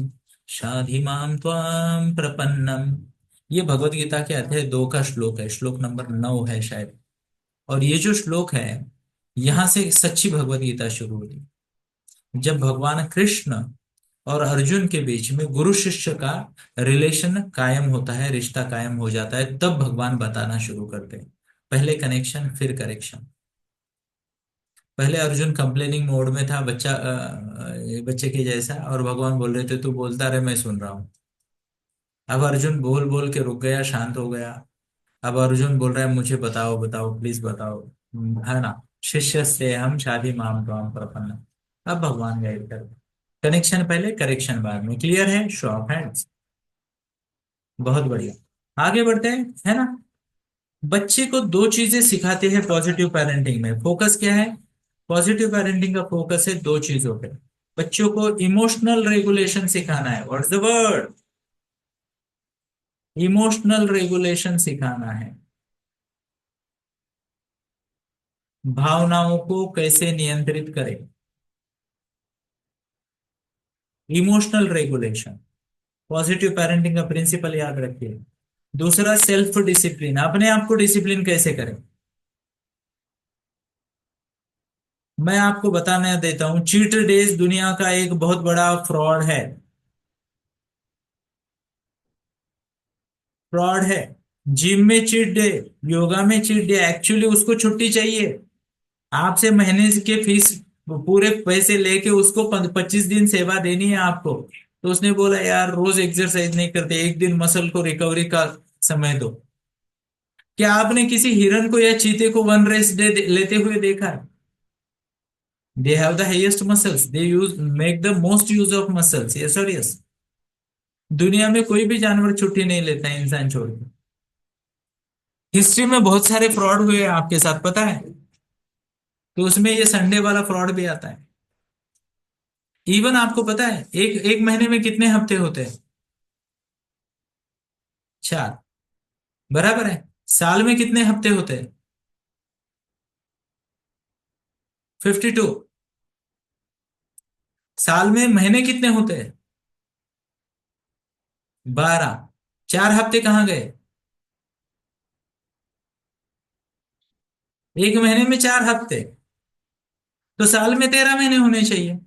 शाधि मां त्वां प्रपन्नम। ये भगवत गीता के अध्याय 2 का श्लोक है, श्लोक नंबर 9 है शायद। और ये जो श्लोक है, यहां से सच्ची भगवत गीता शुरू हुई, जब भगवान कृष्ण और अर्जुन के बीच में गुरु शिष्य का रिलेशन कायम होता है, रिश्ता कायम हो जाता है, तब भगवान बताना शुरू करते हैं। पहले कनेक्शन फिर करेक्शन। पहले अर्जुन कंप्लेनिंग मोड में था, बच्चे के जैसा, और भगवान बोल रहे थे तू बोलता रहे, मैं सुन रहा हूँ। अब अर्जुन बोल बोल के रुक गया, शांत हो गया। अब अर्जुन बोल रहा है मुझे बताओ बताओ प्लीज बताओ। है ना? शिष्य से हम शादी माम काम प्रपन्न। अब भगवान गाइड कर, कनेक्शन पहले करेक्शन बाद में। क्लियर है? Show of hands. बहुत बढ़िया। आगे बढ़ते हैं, है ना? बच्चे को दो चीजें सिखाते हैं पॉजिटिव पेरेंटिंग में। फोकस क्या है? पॉजिटिव पेरेंटिंग का फोकस है दो चीजों पे। बच्चों को इमोशनल रेगुलेशन सिखाना है। What's the word? Emotional regulation सिखाना है। भावनाओं को कैसे नियंत्रित करें, इमोशनल रेगुलेशन। पॉजिटिव पेरेंटिंग का प्रिंसिपल याद रखिए। दूसरा, सेल्फ डिसिप्लिन, अपने आप को डिसिप्लिन कैसे करें। मैं आपको बताना देता हूं, चीट डेज दुनिया का एक बहुत बड़ा फ्रॉड है। फ्रॉड है। जिम में चीट डे, योगा में चीट डे, एक्चुअली उसको छुट्टी चाहिए। आपसे महीने के फीस पूरे पैसे लेके उसको 25 दिन सेवा देनी है आपको, तो उसने बोला यार रोज एक्सरसाइज नहीं करते, एक दिन मसल को रिकवरी का समय दो। क्या आपने किसी हिरन को या चीते को वन रेस्ट डे लेते हुए देखा है? They have the highest muscles, they use make the most use of muscles, yes और यस। दुनिया में कोई भी जानवर छुट्टी नहीं लेता है, इंसान छोड़ के। हिस्ट्री में बहुत सारे फ्रॉड हुए हैं आपके साथ, पता है? तो उसमें ये संडे वाला फ्रॉड भी आता है। इवन आपको पता है एक एक महीने में कितने हफ्ते होते हैं? 4। बराबर है। साल में कितने हफ्ते होते हैं? 52। साल में महीने कितने होते हैं? 12। 4 हफ्ते कहाँ गए? एक महीने में 4 हफ्ते, तो साल में 13 महीने होने चाहिए।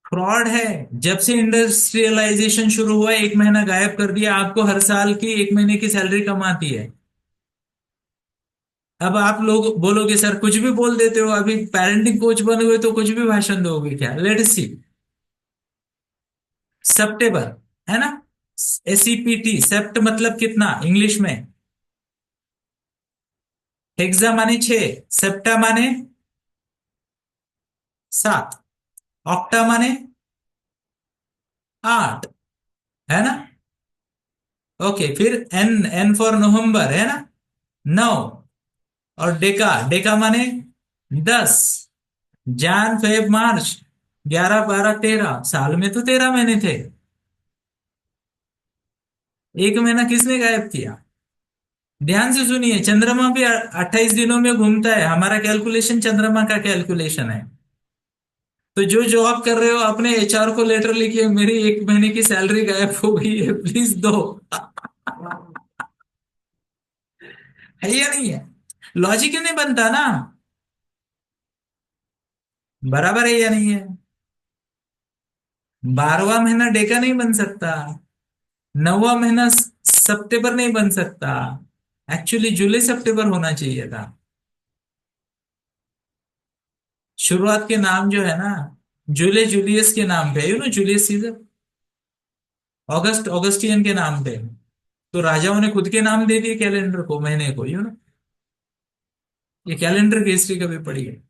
फ्रॉड है। जब से इंडस्ट्रियलाइजेशन शुरू हुआ, 1 महीना गायब कर दिया, आपको हर साल की 1 महीने की सैलरी कम आती है। अब आप लोग बोलोगे सर कुछ भी बोल देते हो, अभी पेरेंटिंग कोच बने हुए तो कुछ भी भाषण दोगे क्या? Let's see. सेप्टेबर, है ना? SEPT, सेप्ट मतलब कितना इंग्लिश में? हेक्सा माने 6, सेप्टा माने 7, ऑक्टा माने 8, है ना? ओके, फिर एन, एन फॉर नवंबर, है ना? 9। और डेका, डेका माने 10। जैन फेब मार्च, 11 12 13, साल में तो 13 महीने थे। 1 महीना किसने गायब किया? ध्यान से सुनिए, चंद्रमा भी 28 दिनों में घूमता है, हमारा कैलकुलेशन चंद्रमा का कैलकुलेशन है। तो जो जॉब कर रहे हो, अपने HR को लेटर लिखिए, मेरी 1 महीने की सैलरी गायब हो गई है, प्लीज दो। है या नहीं है? लॉजिक क्यों नहीं बनता ना? बराबर है या नहीं है? 12वां महीना डेका नहीं बन सकता, 9वां महीना सितंबर नहीं बन सकता, एक्चुअली जुलाई सितंबर होना चाहिए था। शुरुआत के नाम जो है ना, जूलियस जूलियस के नाम पे, जूलियस सीजर, अगस्त ऑगस्टियन के नाम पे। तो राजाओं ने खुद के नाम दे दिए कैलेंडर को, महीने को, ये कैलेंडर की हिस्ट्री कभी पढ़ी है?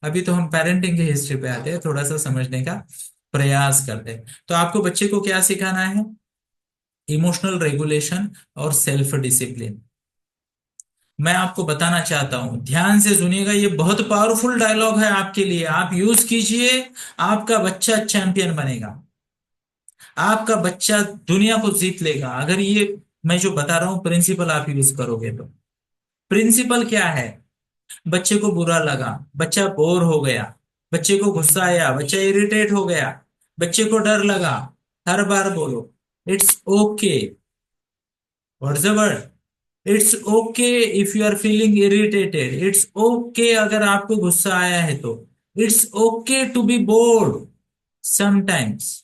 अभी तो हम पेरेंटिंग की हिस्ट्री पे आते हैं, थोड़ा सा समझने का प्रयास करते हैं। तो आपको बच्चे को क्या सिखाना है? इमोशनल रेगुलेशन और सेल्फ डिसिप्लिन। मैं आपको बताना चाहता हूं, ध्यान से सुनिएगा, ये बहुत पावरफुल डायलॉग है आपके लिए, आप यूज कीजिए। आपका बच्चा चैंपियन बनेगा, आपका बच्चा दुनिया को जीत लेगा, अगर ये मैं जो बता रहा हूं प्रिंसिपल आप यूज करोगे तो। प्रिंसिपल क्या है? बच्चे को बुरा लगा, बच्चा बोर हो गया, बच्चे को गुस्सा आया, बच्चा इरिटेट हो गया, बच्चे को डर लगा, हर बार बोलो it's okay. What's the word? It's okay if you are feeling irritated, it's okay अगर आपको गुस्सा आया है तो, it's okay to be bored sometimes,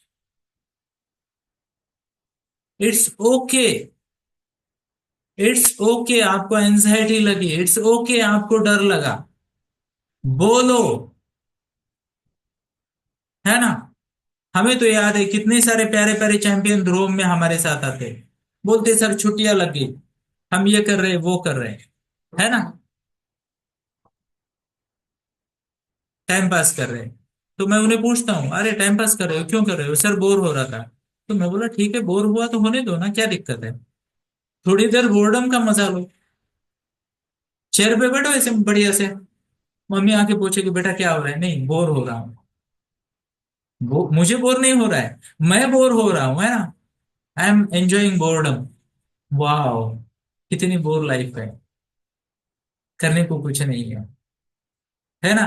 it's okay, it's okay आपको एंजाइटी लगी, इट्स ओके आपको डर लगा, बोलो, है ना? हमें तो याद है कितने सारे प्यारे प्यारे चैंपियन रोम में हमारे साथ आते, बोलते सर छुट्टियां लग गई, हम ये कर रहे वो कर रहे, है ना? टाइम पास कर रहे। तो मैं उन्हें पूछता हूँ, अरे टाइम पास कर रहे हो, क्यों कर रहे हो? सर बोर हो रहा था। तो मैं बोला ठीक है, बोर हुआ तो होने दो ना, क्या दिक्कत है? थोड़ी देर बोर्डम का मजा लो, चेयर पे बैठो ऐसे बढ़िया से, मम्मी आके पूछेगी बेटा क्या हो रहा है? नहीं, बोर हो रहा हूँ। मुझे बोर नहीं हो रहा है, मैं बोर हो रहा हूँ, है ना? I am enjoying boredom. वाह, कितनी बोर लाइफ है, करने को कुछ नहीं है ना?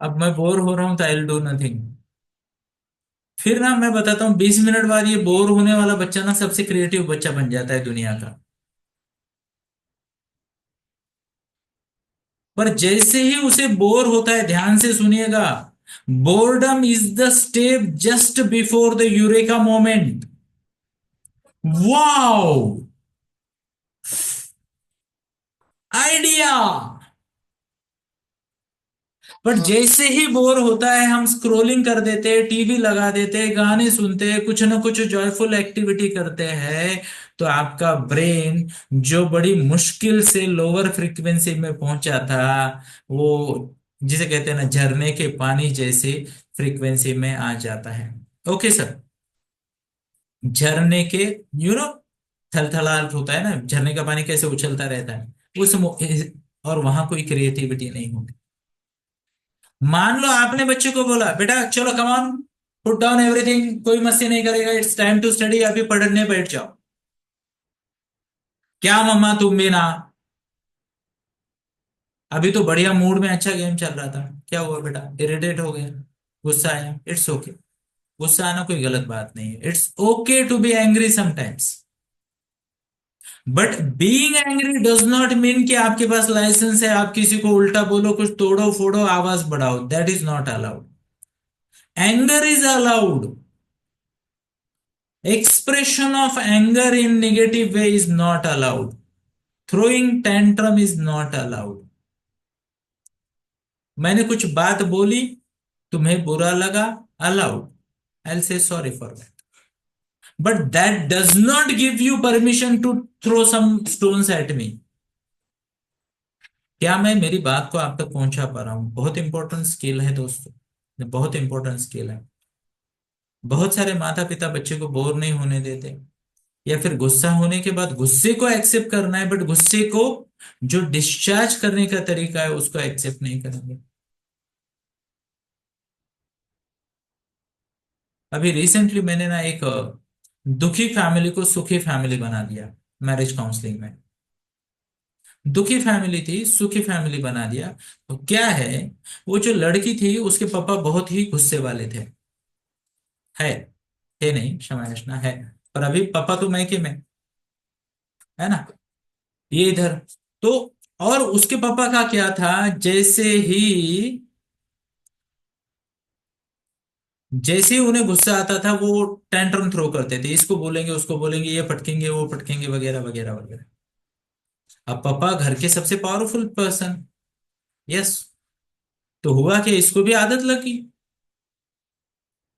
अब मैं बोर हो रहा हूं तो आई विल डू नथिंग। फिर ना मैं बताता हूँ, 20 मिनट बाद ये बोर होने वाला बच्चा ना सबसे क्रिएटिव बच्चा बन जाता है दुनिया का। पर जैसे ही उसे बोर होता है, ध्यान से सुनिएगा, boredom is the step just before the eureka moment. Wow, idea. पर जैसे ही बोर होता है, हम स्क्रोलिंग कर देते हैं, टीवी लगा देते हैं, गाने सुनते हैं, कुछ ना कुछ जॉयफुल एक्टिविटी करते हैं, तो आपका ब्रेन जो बड़ी मुश्किल से लोअर फ्रीक्वेंसी में पहुंचा था, वो जिसे कहते हैं ना झरने के पानी जैसे फ्रीक्वेंसी में आ जाता है। Okay sir? झरने के, यू नो थलथलाहट होता है ना, झरने का पानी कैसे उछलता रहता है और वहां कोई क्रिएटिविटी नहीं होती। मान लो आपने बच्चे को बोला बेटा चलो come on, put down everything, कोई मस्ती नहीं करेगा, इट्स टाइम टू स्टडी, अभी पढ़ने बैठ जाओ। क्या मम्मा तुम भी ना? अभी तो बढ़िया मूड में अच्छा गेम चल रहा था, क्या हुआ बेटा? इरिटेट हो गया, गुस्सा आया, इट्स ओके। गुस्सा आना कोई गलत बात नहीं है, it's okay to be angry sometimes, but being angry does not mean कि आपके पास लाइसेंस है आप किसी को उल्टा बोलो, कुछ तोड़ो फोड़ो, आवाज बढ़ाओ, that is not allowed. Anger is allowed. Expression of anger in negative way is not allowed. Throwing tantrum is not allowed. मैंने कुछ बात बोली, तुम्हें बुरा लगा, allowed. I'll say sorry for that. But that does not give you permission to throw some stones at me. क्या मैं मेरी बात को आप तक पहुंचा पा रहा हूं? बहुत इंपॉर्टेंट स्किल है दोस्तों, बहुत इंपॉर्टेंट स्किल है। बहुत सारे माता पिता बच्चे को बोर नहीं होने देते, या फिर गुस्सा होने के बाद गुस्से को एक्सेप्ट करना है, बट गुस्से को जो डिस्चार्ज करने का तरीका है उसको एक्सेप्ट नहीं करेंगे। अभी रिसेंटली मैंने ना एक दुखी फैमिली को सुखी फैमिली बना दिया मैरिज काउंसलिंग में। दुखी फैमिली थी, सुखी फैमिली बना दिया। तो क्या है, वो जो लड़की थी उसके पापा बहुत ही गुस्से वाले थे। है थे नहीं, क्षमा याचना है, पर अभी पापा तो मैके में है ना, ये इधर। तो और उसके पापा का क्या था, जैसे ही उन्हें गुस्सा आता था वो टेंट्रम थ्रो करते थे, इसको बोलेंगे उसको बोलेंगे, ये पटकेंगे वो पटकेंगे, वगैरह वगैरह वगैरह। अब पापा घर के सबसे पावरफुल पर्सन, यस, तो हुआ कि इसको भी आदत लगी।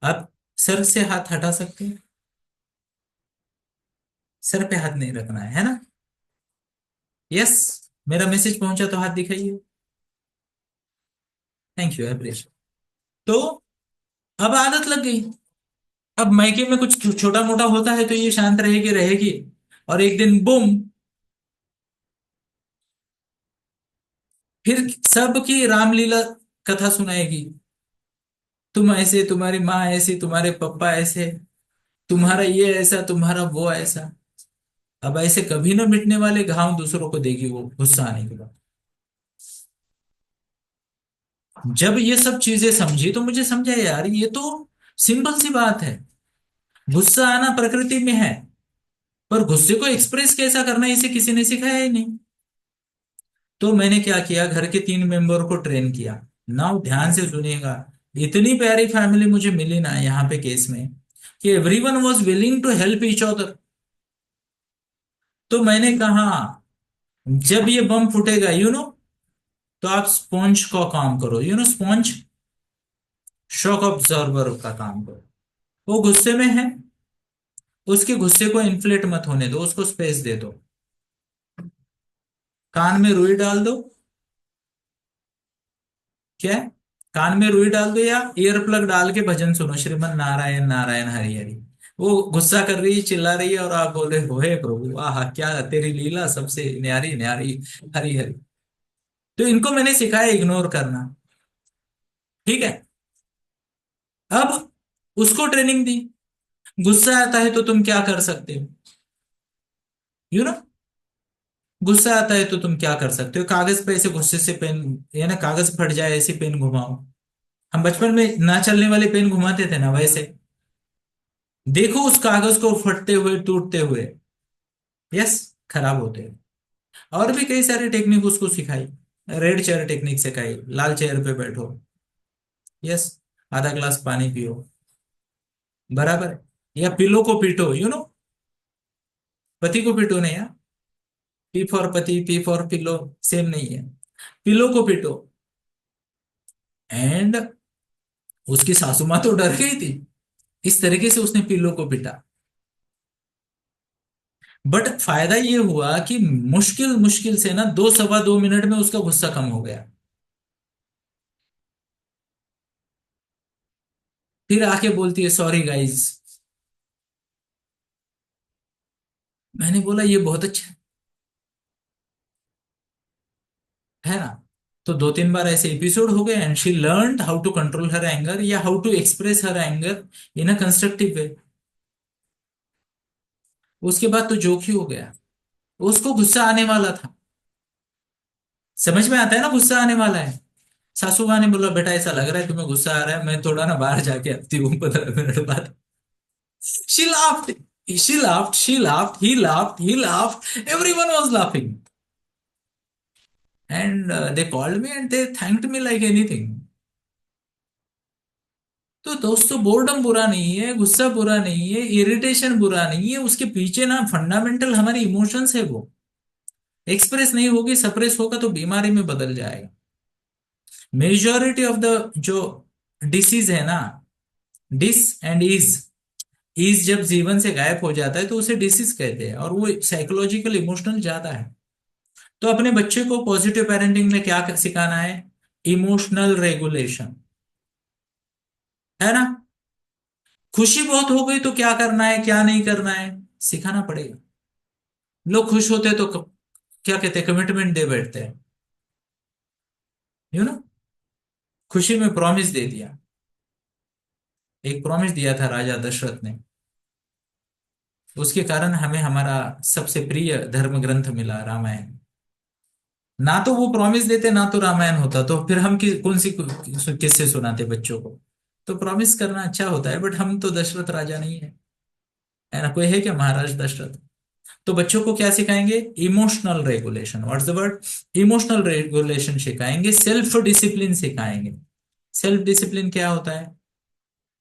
अब सर से हाथ हटा सकते हैं, सर पे हाथ नहीं रखना है ना? यस, मेरा मैसेज पहुंचा तो हाथ दिखाइए। Thank you, appreciate. तो अब आदत लग गई। अब मायके में कुछ छोटा मोटा होता है तो ये शांत रहेगी रहेगी, और एक दिन बुम, फिर सबकी रामलीला कथा सुनाएगी। तुम ऐसे, तुम्हारी माँ ऐसी, तुम्हारे पापा ऐसे, तुम्हारा ये ऐसा, तुम्हारा वो ऐसा। अब ऐसे कभी न मिटने वाले घाव दूसरों को देगी वो गुस्सा आने के बाद। जब ये सब चीजें समझी तो मुझे समझा यार ये तो सिंपल सी बात है, गुस्सा आना प्रकृति में है, पर गुस्से को एक्सप्रेस कैसा करना है इसे किसी ने सिखाया ही नहीं। तो मैंने क्या किया, घर के 3 मेंबर को ट्रेन किया। नाउ ध्यान से सुनिएगा, इतनी प्यारी फैमिली मुझे मिली ना यहाँ पे केस में, कि everyone was willing to help each other. तो मैंने कहा जब ये बम फूटेगा तो आप स्पॉन्ज का काम करो, स्पॉन्ज शॉक ऑब्जर्वर का काम करो। वो गुस्से में है, उसके गुस्से को इन्फ्लेट मत होने दो, उसको स्पेस दे दो। कान में रुई डाल दो, क्या है? कान में रुई डाल दो या ईयर प्लग डाल के भजन सुनो, श्रीमन नारायण नारायण हरि हरि। वो गुस्सा कर रही है, चिल्ला रही है, और आप बोल रहे हो हे प्रभु आह क्या तेरी लीला सबसे न्यारी न्यारी, हरि हरि। तो इनको मैंने सिखाया इग्नोर करना, ठीक है? अब उसको ट्रेनिंग दी, गुस्सा आता है तो तुम क्या कर सकते हो, यू नो गुस्सा आता है तो तुम क्या कर सकते हो, कागज पे ऐसे गुस्से से पेन, या ना कागज फट जाए ऐसे पेन घुमाओ। हम बचपन में ना चलने वाले पेन घुमाते थे ना, वैसे देखो उस कागज को फटते हुए टूटते हुए, यस, खराब होते हैं। और भी कई सारी टेक्निक उसको सिखाई, रेड चेयर टेक्निक सिखाई, लाल चेयर पे बैठो, यस, आधा ग्लास पानी पियो, बराबर है? या पिलो को पीटो, पति को पीटो नहीं, यार, पी फॉर पति, पी फॉर पिलो सेम नहीं है। पिलो को पीटो। एंड उसकी सासू माँ तो डर गई थी, इस तरीके से उसने पिल्लो को पीटा। बट फायदा ये हुआ कि मुश्किल मुश्किल से ना 2 सवा 2 मिनट में उसका गुस्सा कम हो गया। फिर आके बोलती है सॉरी गाइज। मैंने बोला ये बहुत अच्छा है ना। तो 2 3 बार ऐसे एपिसोड हो गए, and she learn how to control her anger, या how to express her anger in a constructive way. उसके बाद तो जोक ही हो गया, उसको गुस्सा आने वाला था, समझ में आता है ना गुस्सा आने वाला है। सासू माँ ने बोला बेटा ऐसा लग रहा है तुम्हें गुस्सा आ रहा है, मैं थोड़ा ना बाहर जाके आती हूँ 15 मिनट बाद। She laughed, she laughed, she laughed, he laughed, he laughed, everyone was laughing, and they called me and they thanked me like anything, तो दोस्तों बोर्डम बुरा नहीं है, गुस्सा बुरा नहीं है, इरिटेशन बुरा नहीं है, उसके पीछे ना फंडामेंटल हमारे इमोशंस है, वो एक्सप्रेस नहीं होगी, सप्रेस होगा तो बीमारी में बदल जाएगा। मेजॉरिटी ऑफ द जो डिसीज है ना, डिस एंड इज जब जीवन से गायब हो जाता है तो उसे डिसीज कहते हैं, और वो साइकोलॉजिकल इमोशनल ज्यादा है। तो अपने बच्चे को पॉजिटिव पेरेंटिंग में क्या सिखाना है? इमोशनल रेगुलेशन, है ना। खुशी बहुत हो गई तो क्या करना है, क्या नहीं करना है, सिखाना पड़ेगा। लोग खुश होते हैं तो क्या कहते हैं, कमिटमेंट दे बैठते हैं, यू नो। खुशी में प्रॉमिस दे दिया। एक प्रॉमिस दिया था राजा दशरथ ने, उसके कारण हमें हमारा सबसे प्रिय धर्म ग्रंथ मिला, रामायण। ना तो वो प्रॉमिस देते, ना तो रामायण होता, तो फिर हम कौन सी किससे सुनाते बच्चों को। तो प्रॉमिस करना अच्छा होता है, बट हम तो दशरथ राजा नहीं है ना। कोई है क्या महाराज दशरथ? तो बच्चों को क्या सिखाएंगे? Emotional regulation. What's the word? Emotional regulation सिखाएंगे, सेल्फ डिसिप्लिन सिखाएंगे। सेल्फ डिसिप्लिन क्या होता है?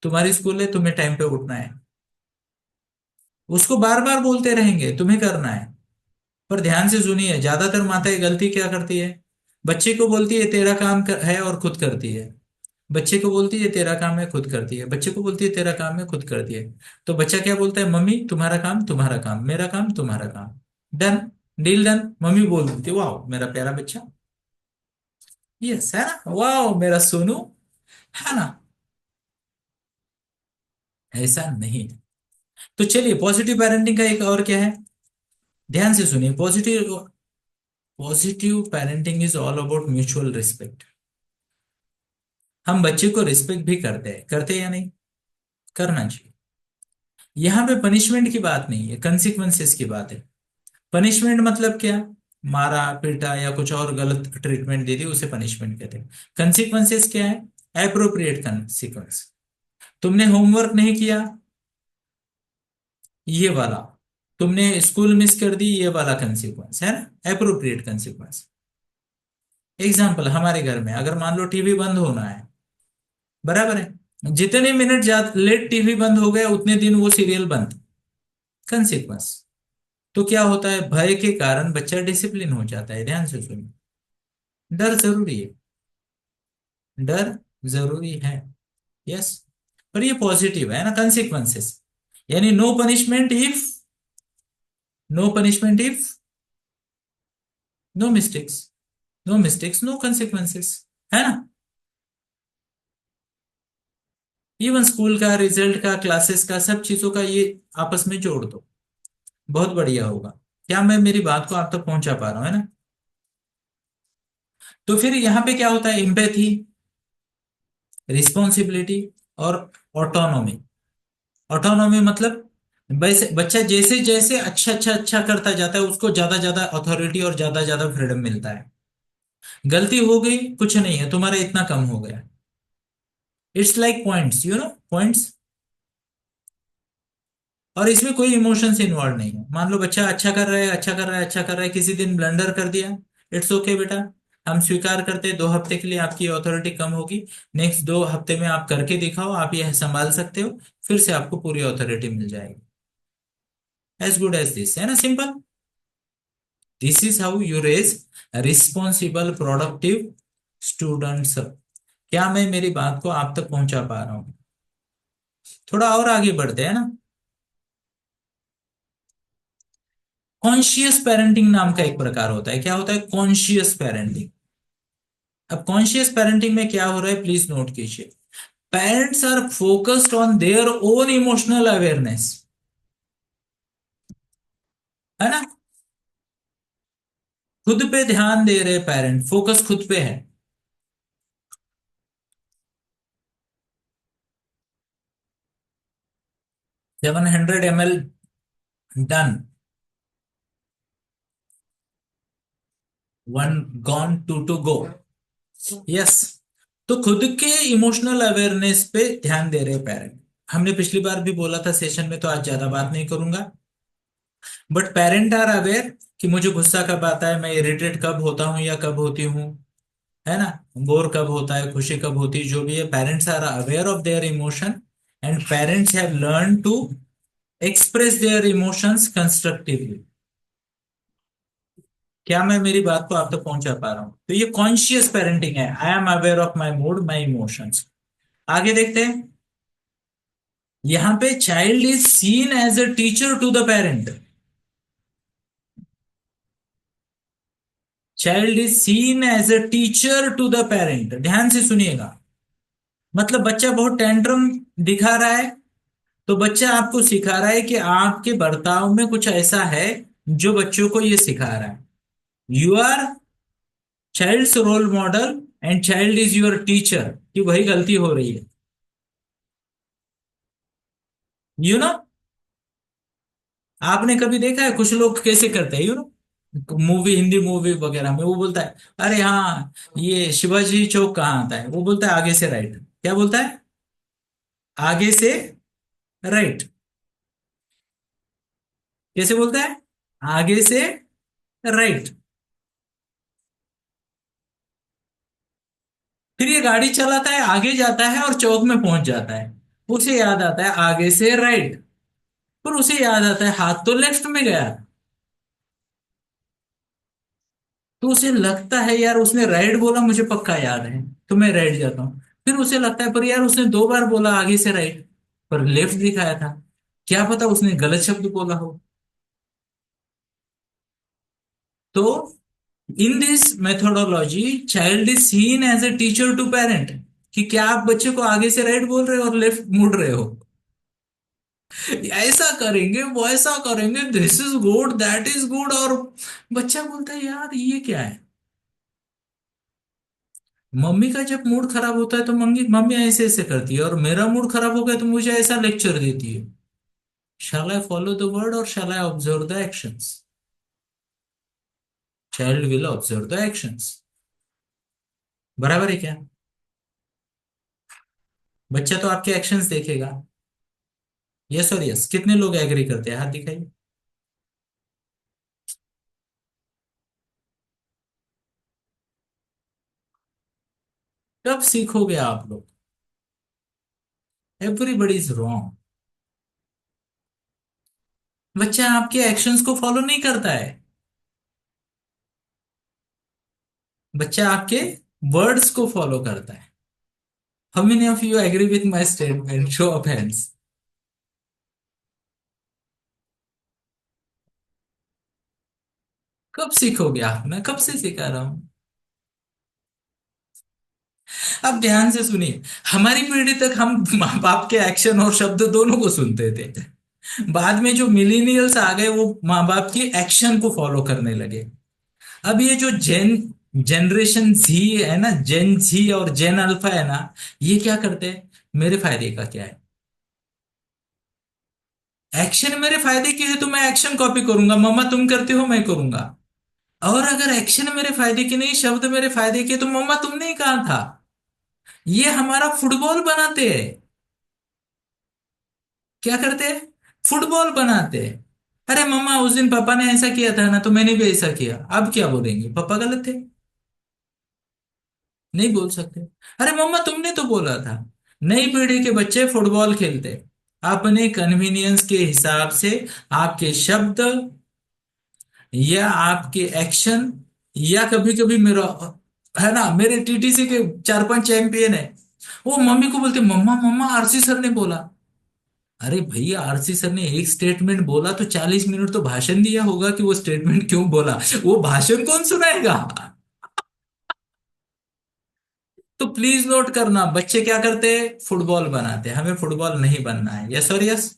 तुम्हारी स्कूल है, तुम्हें टाइम पे उठना है, उसको बार बार बोलते रहेंगे तुम्हें करना है। पर ध्यान से सुनिए, ज्यादातर माताएं गलती क्या करती है? बच्चे को बोलती है तेरा काम है, और खुद करती है। बच्चे को बोलती है तेरा काम है, खुद करती है। बच्चे को बोलती है तेरा काम है, खुद करती है। तो बच्चा क्या बोलता है? मम्मी तुम्हारा काम, तुम्हारा काम, मेरा काम, तुम्हारा काम, डन, डील डन। मम्मी बोल देती है वाह मेरा प्यारा बच्चा, यस, है ना, वाह मेरा सोनू, है ना। ऐसा नहीं है। तो चलिए, पॉजिटिव पेरेंटिंग का एक और क्या है, ध्यान से सुनिए। Positive positive parenting is all about mutual respect. हम बच्चे को रिस्पेक्ट भी करते हैं या नहीं? करना चाहिए। यहाँ पे पनिशमेंट की बात नहीं है, कंसिक्वेंसेस की बात है। पनिशमेंट मतलब क्या? मारा पीटा या कुछ और गलत ट्रीटमेंट दे दी, उसे पनिशमेंट कहते हैं। कंसिक्वेंसेस क्या है? Appropriate consequence. तुमने होमवर्क नहीं किया, ये वाला। तुमने स्कूल मिस कर दी, ये वाला कंसिक्वेंस, है ना, एप्रोप्रिएट कंसिक्वेंस। एग्जाम्पल, हमारे घर में अगर मान लो टीवी बंद होना है, बराबर है, जितने मिनट ज्यादा लेट टीवी बंद हो गया उतने दिन वो सीरियल बंद, कंसिक्वेंस। तो क्या होता है? भय के कारण बच्चा डिसिप्लिन हो जाता है। ध्यान से सुनिए, डर जरूरी है, डर जरूरी है, यस। पर ये पॉजिटिव है ना, कंसिक्वेंसेस, यानी no punishment if no mistakes, no mistakes, no consequences, है ना। इवन स्कूल का रिजल्ट का, क्लासेस का, सब चीजों का ये आपस में जोड़ दो, बहुत बढ़िया होगा। क्या मैं मेरी बात को आप तक पहुंचा पा रहा हूं, है ना। तो फिर यहाँ पे क्या होता है? एम्पैथी, रिस्पॉन्सिबिलिटी और ऑटोनॉमी। ऑटोनॉमी मतलब वैसे बच्चा जैसे जैसे अच्छा अच्छा अच्छा करता जाता है, उसको ज्यादा ज्यादा अथॉरिटी और ज्यादा ज्यादा फ्रीडम मिलता है। गलती हो गई, कुछ नहीं है, तुम्हारा इतना कम हो गया। It's like points, points. और इसमें कोई इमोशंस इन्वॉल्व नहीं है। मान लो बच्चा अच्छा कर रहा है, अच्छा कर रहा है, अच्छा कर रहा है, किसी दिन ब्लंडर कर दिया, इट्स ओके बेटा, हम स्वीकार करते हैं, 2 हफ्ते के लिए आपकी अथॉरिटी कम होगी, नेक्स्ट 2 हफ्ते में आप करके दिखाओ, आप यह संभाल सकते हो, फिर से आपको पूरी अथॉरिटी मिल जाएगी। एज गुड एज दिस, है ना, simple. This is how you raise responsible productive students. क्या मैं मेरी बात को आप तक पहुंचा पा रहा हूं? थोड़ा और आगे बढ़ते हैं ना। कॉन्शियस पेरेंटिंग नाम का एक प्रकार होता है। क्या होता है? Conscious parenting. अब कॉन्शियस पेरेंटिंग में क्या हो रहा है, प्लीज नोट कीजिए। Parents are focused on their own emotional awareness, है ना। खुद पे ध्यान दे रहे पेरेंट, फोकस खुद पे है। 700 ml done, one gone, two go, yes. तो खुद के इमोशनल अवेयरनेस पे ध्यान दे रहे पेरेंट। हमने पिछली बार भी बोला था सेशन में, तो आज ज्यादा बात नहीं करूंगा, बट पेरेंट आर अवेयर कि मुझे गुस्सा कब आता है, मैं इरिटेट कब होता हूं या कब होती हूँ, है ना। बोर कब होता है, खुशी कब होती है, जो भी है, parents are aware of their emotion and parents have learn to express their emotions constructively. क्या मैं मेरी बात को आप तक पहुंचा पा रहा हूं? तो ये कॉन्शियस पेरेंटिंग है, I am aware of my mood, my emotions. आगे देखते हैं। यहां पे child is seen as a teacher to the parent. Child is seen as a teacher to the parent, ध्यान से सुनिएगा। मतलब बच्चा बहुत टेंट्रम दिखा रहा है, तो बच्चा आपको सिखा रहा है कि आपके बर्ताव में कुछ ऐसा है जो बच्चों को ये सिखा रहा है। You are child's role model and child is your teacher, कि वही गलती हो रही है। यू नो, आपने कभी देखा है कुछ लोग कैसे करते हैं, मूवी, हिंदी मूवी वगैरह में वो बोलता है, अरे हाँ ये शिवाजी चौक कहाँ आता है, वो बोलता है आगे से राइट। क्या बोलता है? आगे से राइट। कैसे बोलता है? आगे से राइट। फिर ये गाड़ी चलाता है, आगे जाता है और चौक में पहुंच जाता है। उसे याद आता है आगे से राइट, पर उसे याद आता है हाथ तो लेफ्ट में गया। तो उसे लगता है यार उसने राइट बोला, मुझे पक्का याद है, तो मैं राइट जाता हूँ। फिर उसे लगता है पर यार उसने 2 बार बोला आगे से राइट, पर लेफ्ट दिखाया था। क्या पता उसने गलत शब्द बोला हो। तो in this methodology child is seen as a teacher to parent, कि क्या आप बच्चे को आगे से राइट बोल रहे हो और लेफ्ट मुड़ रहे हो, ऐसा करेंगे वो ऐसा करेंगे, this is good that is good, और बच्चा बोलता है यार ये क्या है। मम्मी का जब मूड खराब होता है तो मम्मी मम्मी ऐसे ऐसे करती है, और मेरा मूड खराब हो गया तो मुझे ऐसा लेक्चर देती है। Shall I follow the word और shall I observe the actions? Child will observe the actions. बराबर है क्या? बच्चा तो आपके एक्शंस देखेगा। यस और यस, कितने लोग एग्री करते हैं, हाथ दिखाइए। कब सीखोगे आप लोग? Everybody is wrong. बच्चा आपके एक्शंस को फॉलो नहीं करता है, बच्चा आपके वर्ड्स को फॉलो करता है। How many of you agree with my statement, show of hands. कब सीखोगे आप? मैं कब से सिखा रहा हूं। अब ध्यान से सुनिए। हमारी पीढ़ी तक हम माँ बाप के एक्शन और शब्द दोनों को सुनते थे। बाद में जो मिलीनियल्स आ गए वो माँ बाप की एक्शन को फॉलो करने लगे। अब ये जो जनरेशन जी है ना, जेन जी और जेन अल्फा है ना, ये क्या करते हैं? मेरे फायदे का क्या है, एक्शन मेरे फायदे की है तो मैं एक्शन कॉपी करूंगा, मम्मा तुम करते हो मैं करूंगा। और अगर एक्शन मेरे फायदे की नहीं, शब्द मेरे फायदे के, तो मम्मा तुमने ही कहा था। ये हमारा फुटबॉल बनाते हैं। क्या करते हैं? फुटबॉल बनाते हैं। अरे मम्मा उस दिन पापा ने ऐसा किया था ना, तो मैंने भी ऐसा किया, अब क्या बोलेंगे, पापा गलत थे? नहीं बोल सकते। अरे मम्मा तुमने तो बोला था। नई पीढ़ी के बच्चे फुटबॉल खेलते अपने कन्वीनियंस के हिसाब से। आपके शब्द या आपके एक्शन, या कभी कभी मेरा, है ना, मेरे टीटीसी के 4-5 चैंपियन है, वो मम्मी को बोलते मम्मा मम्मा आरसी सर ने बोला। अरे भैया आरसी सर ने एक स्टेटमेंट बोला तो 40 मिनट तो भाषण दिया होगा कि वो स्टेटमेंट क्यों बोला, वो भाषण कौन सुनाएगा। तो प्लीज नोट करना, बच्चे क्या करते हैं? फुटबॉल बनाते हैं। हमें फुटबॉल नहीं बनना है, यस और यस।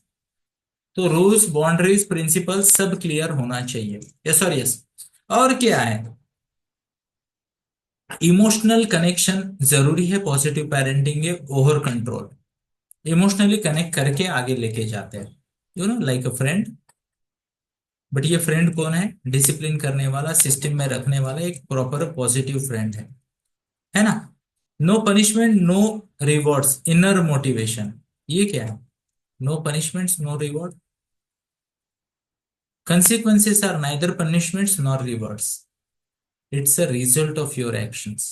तो रूल्स, बाउंड्रीज, प्रिंसिपल सब क्लियर होना चाहिए, यस और यस। और क्या है? इमोशनल कनेक्शन जरूरी है पॉजिटिव पेरेंटिंग के, ओवर कंट्रोल। इमोशनली कनेक्ट करके आगे लेके जाते हैं, लाइक अ फ्रेंड। बट ये फ्रेंड कौन है? डिसिप्लिन करने वाला, सिस्टम में रखने वाला, एक प्रॉपर पॉजिटिव फ्रेंड है ना। No punishment no rewards, inner motivation. ये क्या है? No punishments no reward, consequences are neither punishments nor rewards, it's a result of your actions।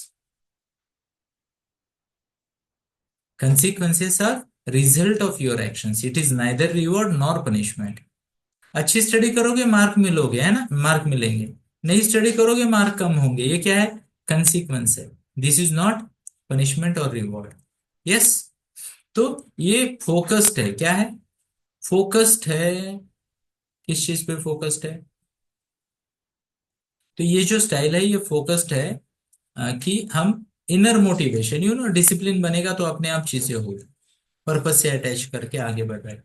Consequences are result of your actions. It is neither reward nor punishment. अच्छी स्टडी करोगे मार्क मिलोगे, है ना, मार्क मिलेंगे। नहीं स्टडी करोगे मार्क कम होंगे। ये क्या है? कंसिक्वेंस है। दिस इज नॉट पनिशमेंट और रिवॉर्ड। यस। तो ये फोकस्ड है। क्या है? फोकस्ड है। किस चीज पे फोकस्ड है? तो ये जो स्टाइल है ये फोकस्ड है कि हम इनर मोटिवेशन, डिसिप्लिन बनेगा तो अपने आप चीजें हो, पर्पस से अटैच करके आगे बढ़ रहे।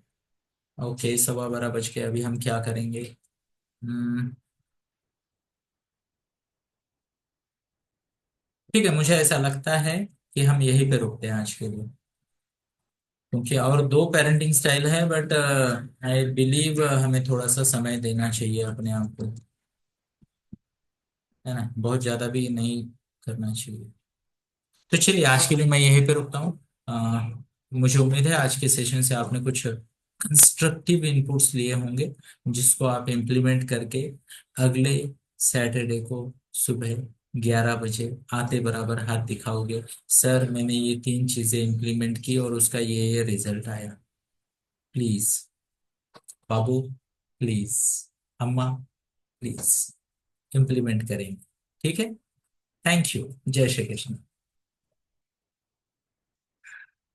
ओके, 12:15 बज के अभी हम क्या करेंगे? हम्म, ठीक है, मुझे ऐसा लगता है कि हम यहीं पे रुकते हैं आज के लिए, क्योंकि और दो पेरेंटिंग स्टाइल है, बट आई बिलीव हमें थोड़ा सा समय देना चाहिए अपने आप को, है ना, बहुत ज्यादा भी नहीं करना चाहिए। तो चलिए आज के लिए मैं यहीं पे रुकता हूँ। मुझे उम्मीद है आज के सेशन से आपने कुछ कंस्ट्रक्टिव इनपुट्स लिए होंगे, जिसको आप इम्प्लीमेंट करके अगले सैटरडे को सुबह 11 बजे आते बराबर हाथ दिखाओगे, सर मैंने ये 3 चीजें इम्प्लीमेंट की और उसका ये रिजल्ट आया। प्लीज बाबू, प्लीज अम्मा, प्लीज इम्प्लीमेंट करेंगे। ठीक है। Thank you. जय श्री कृष्ण।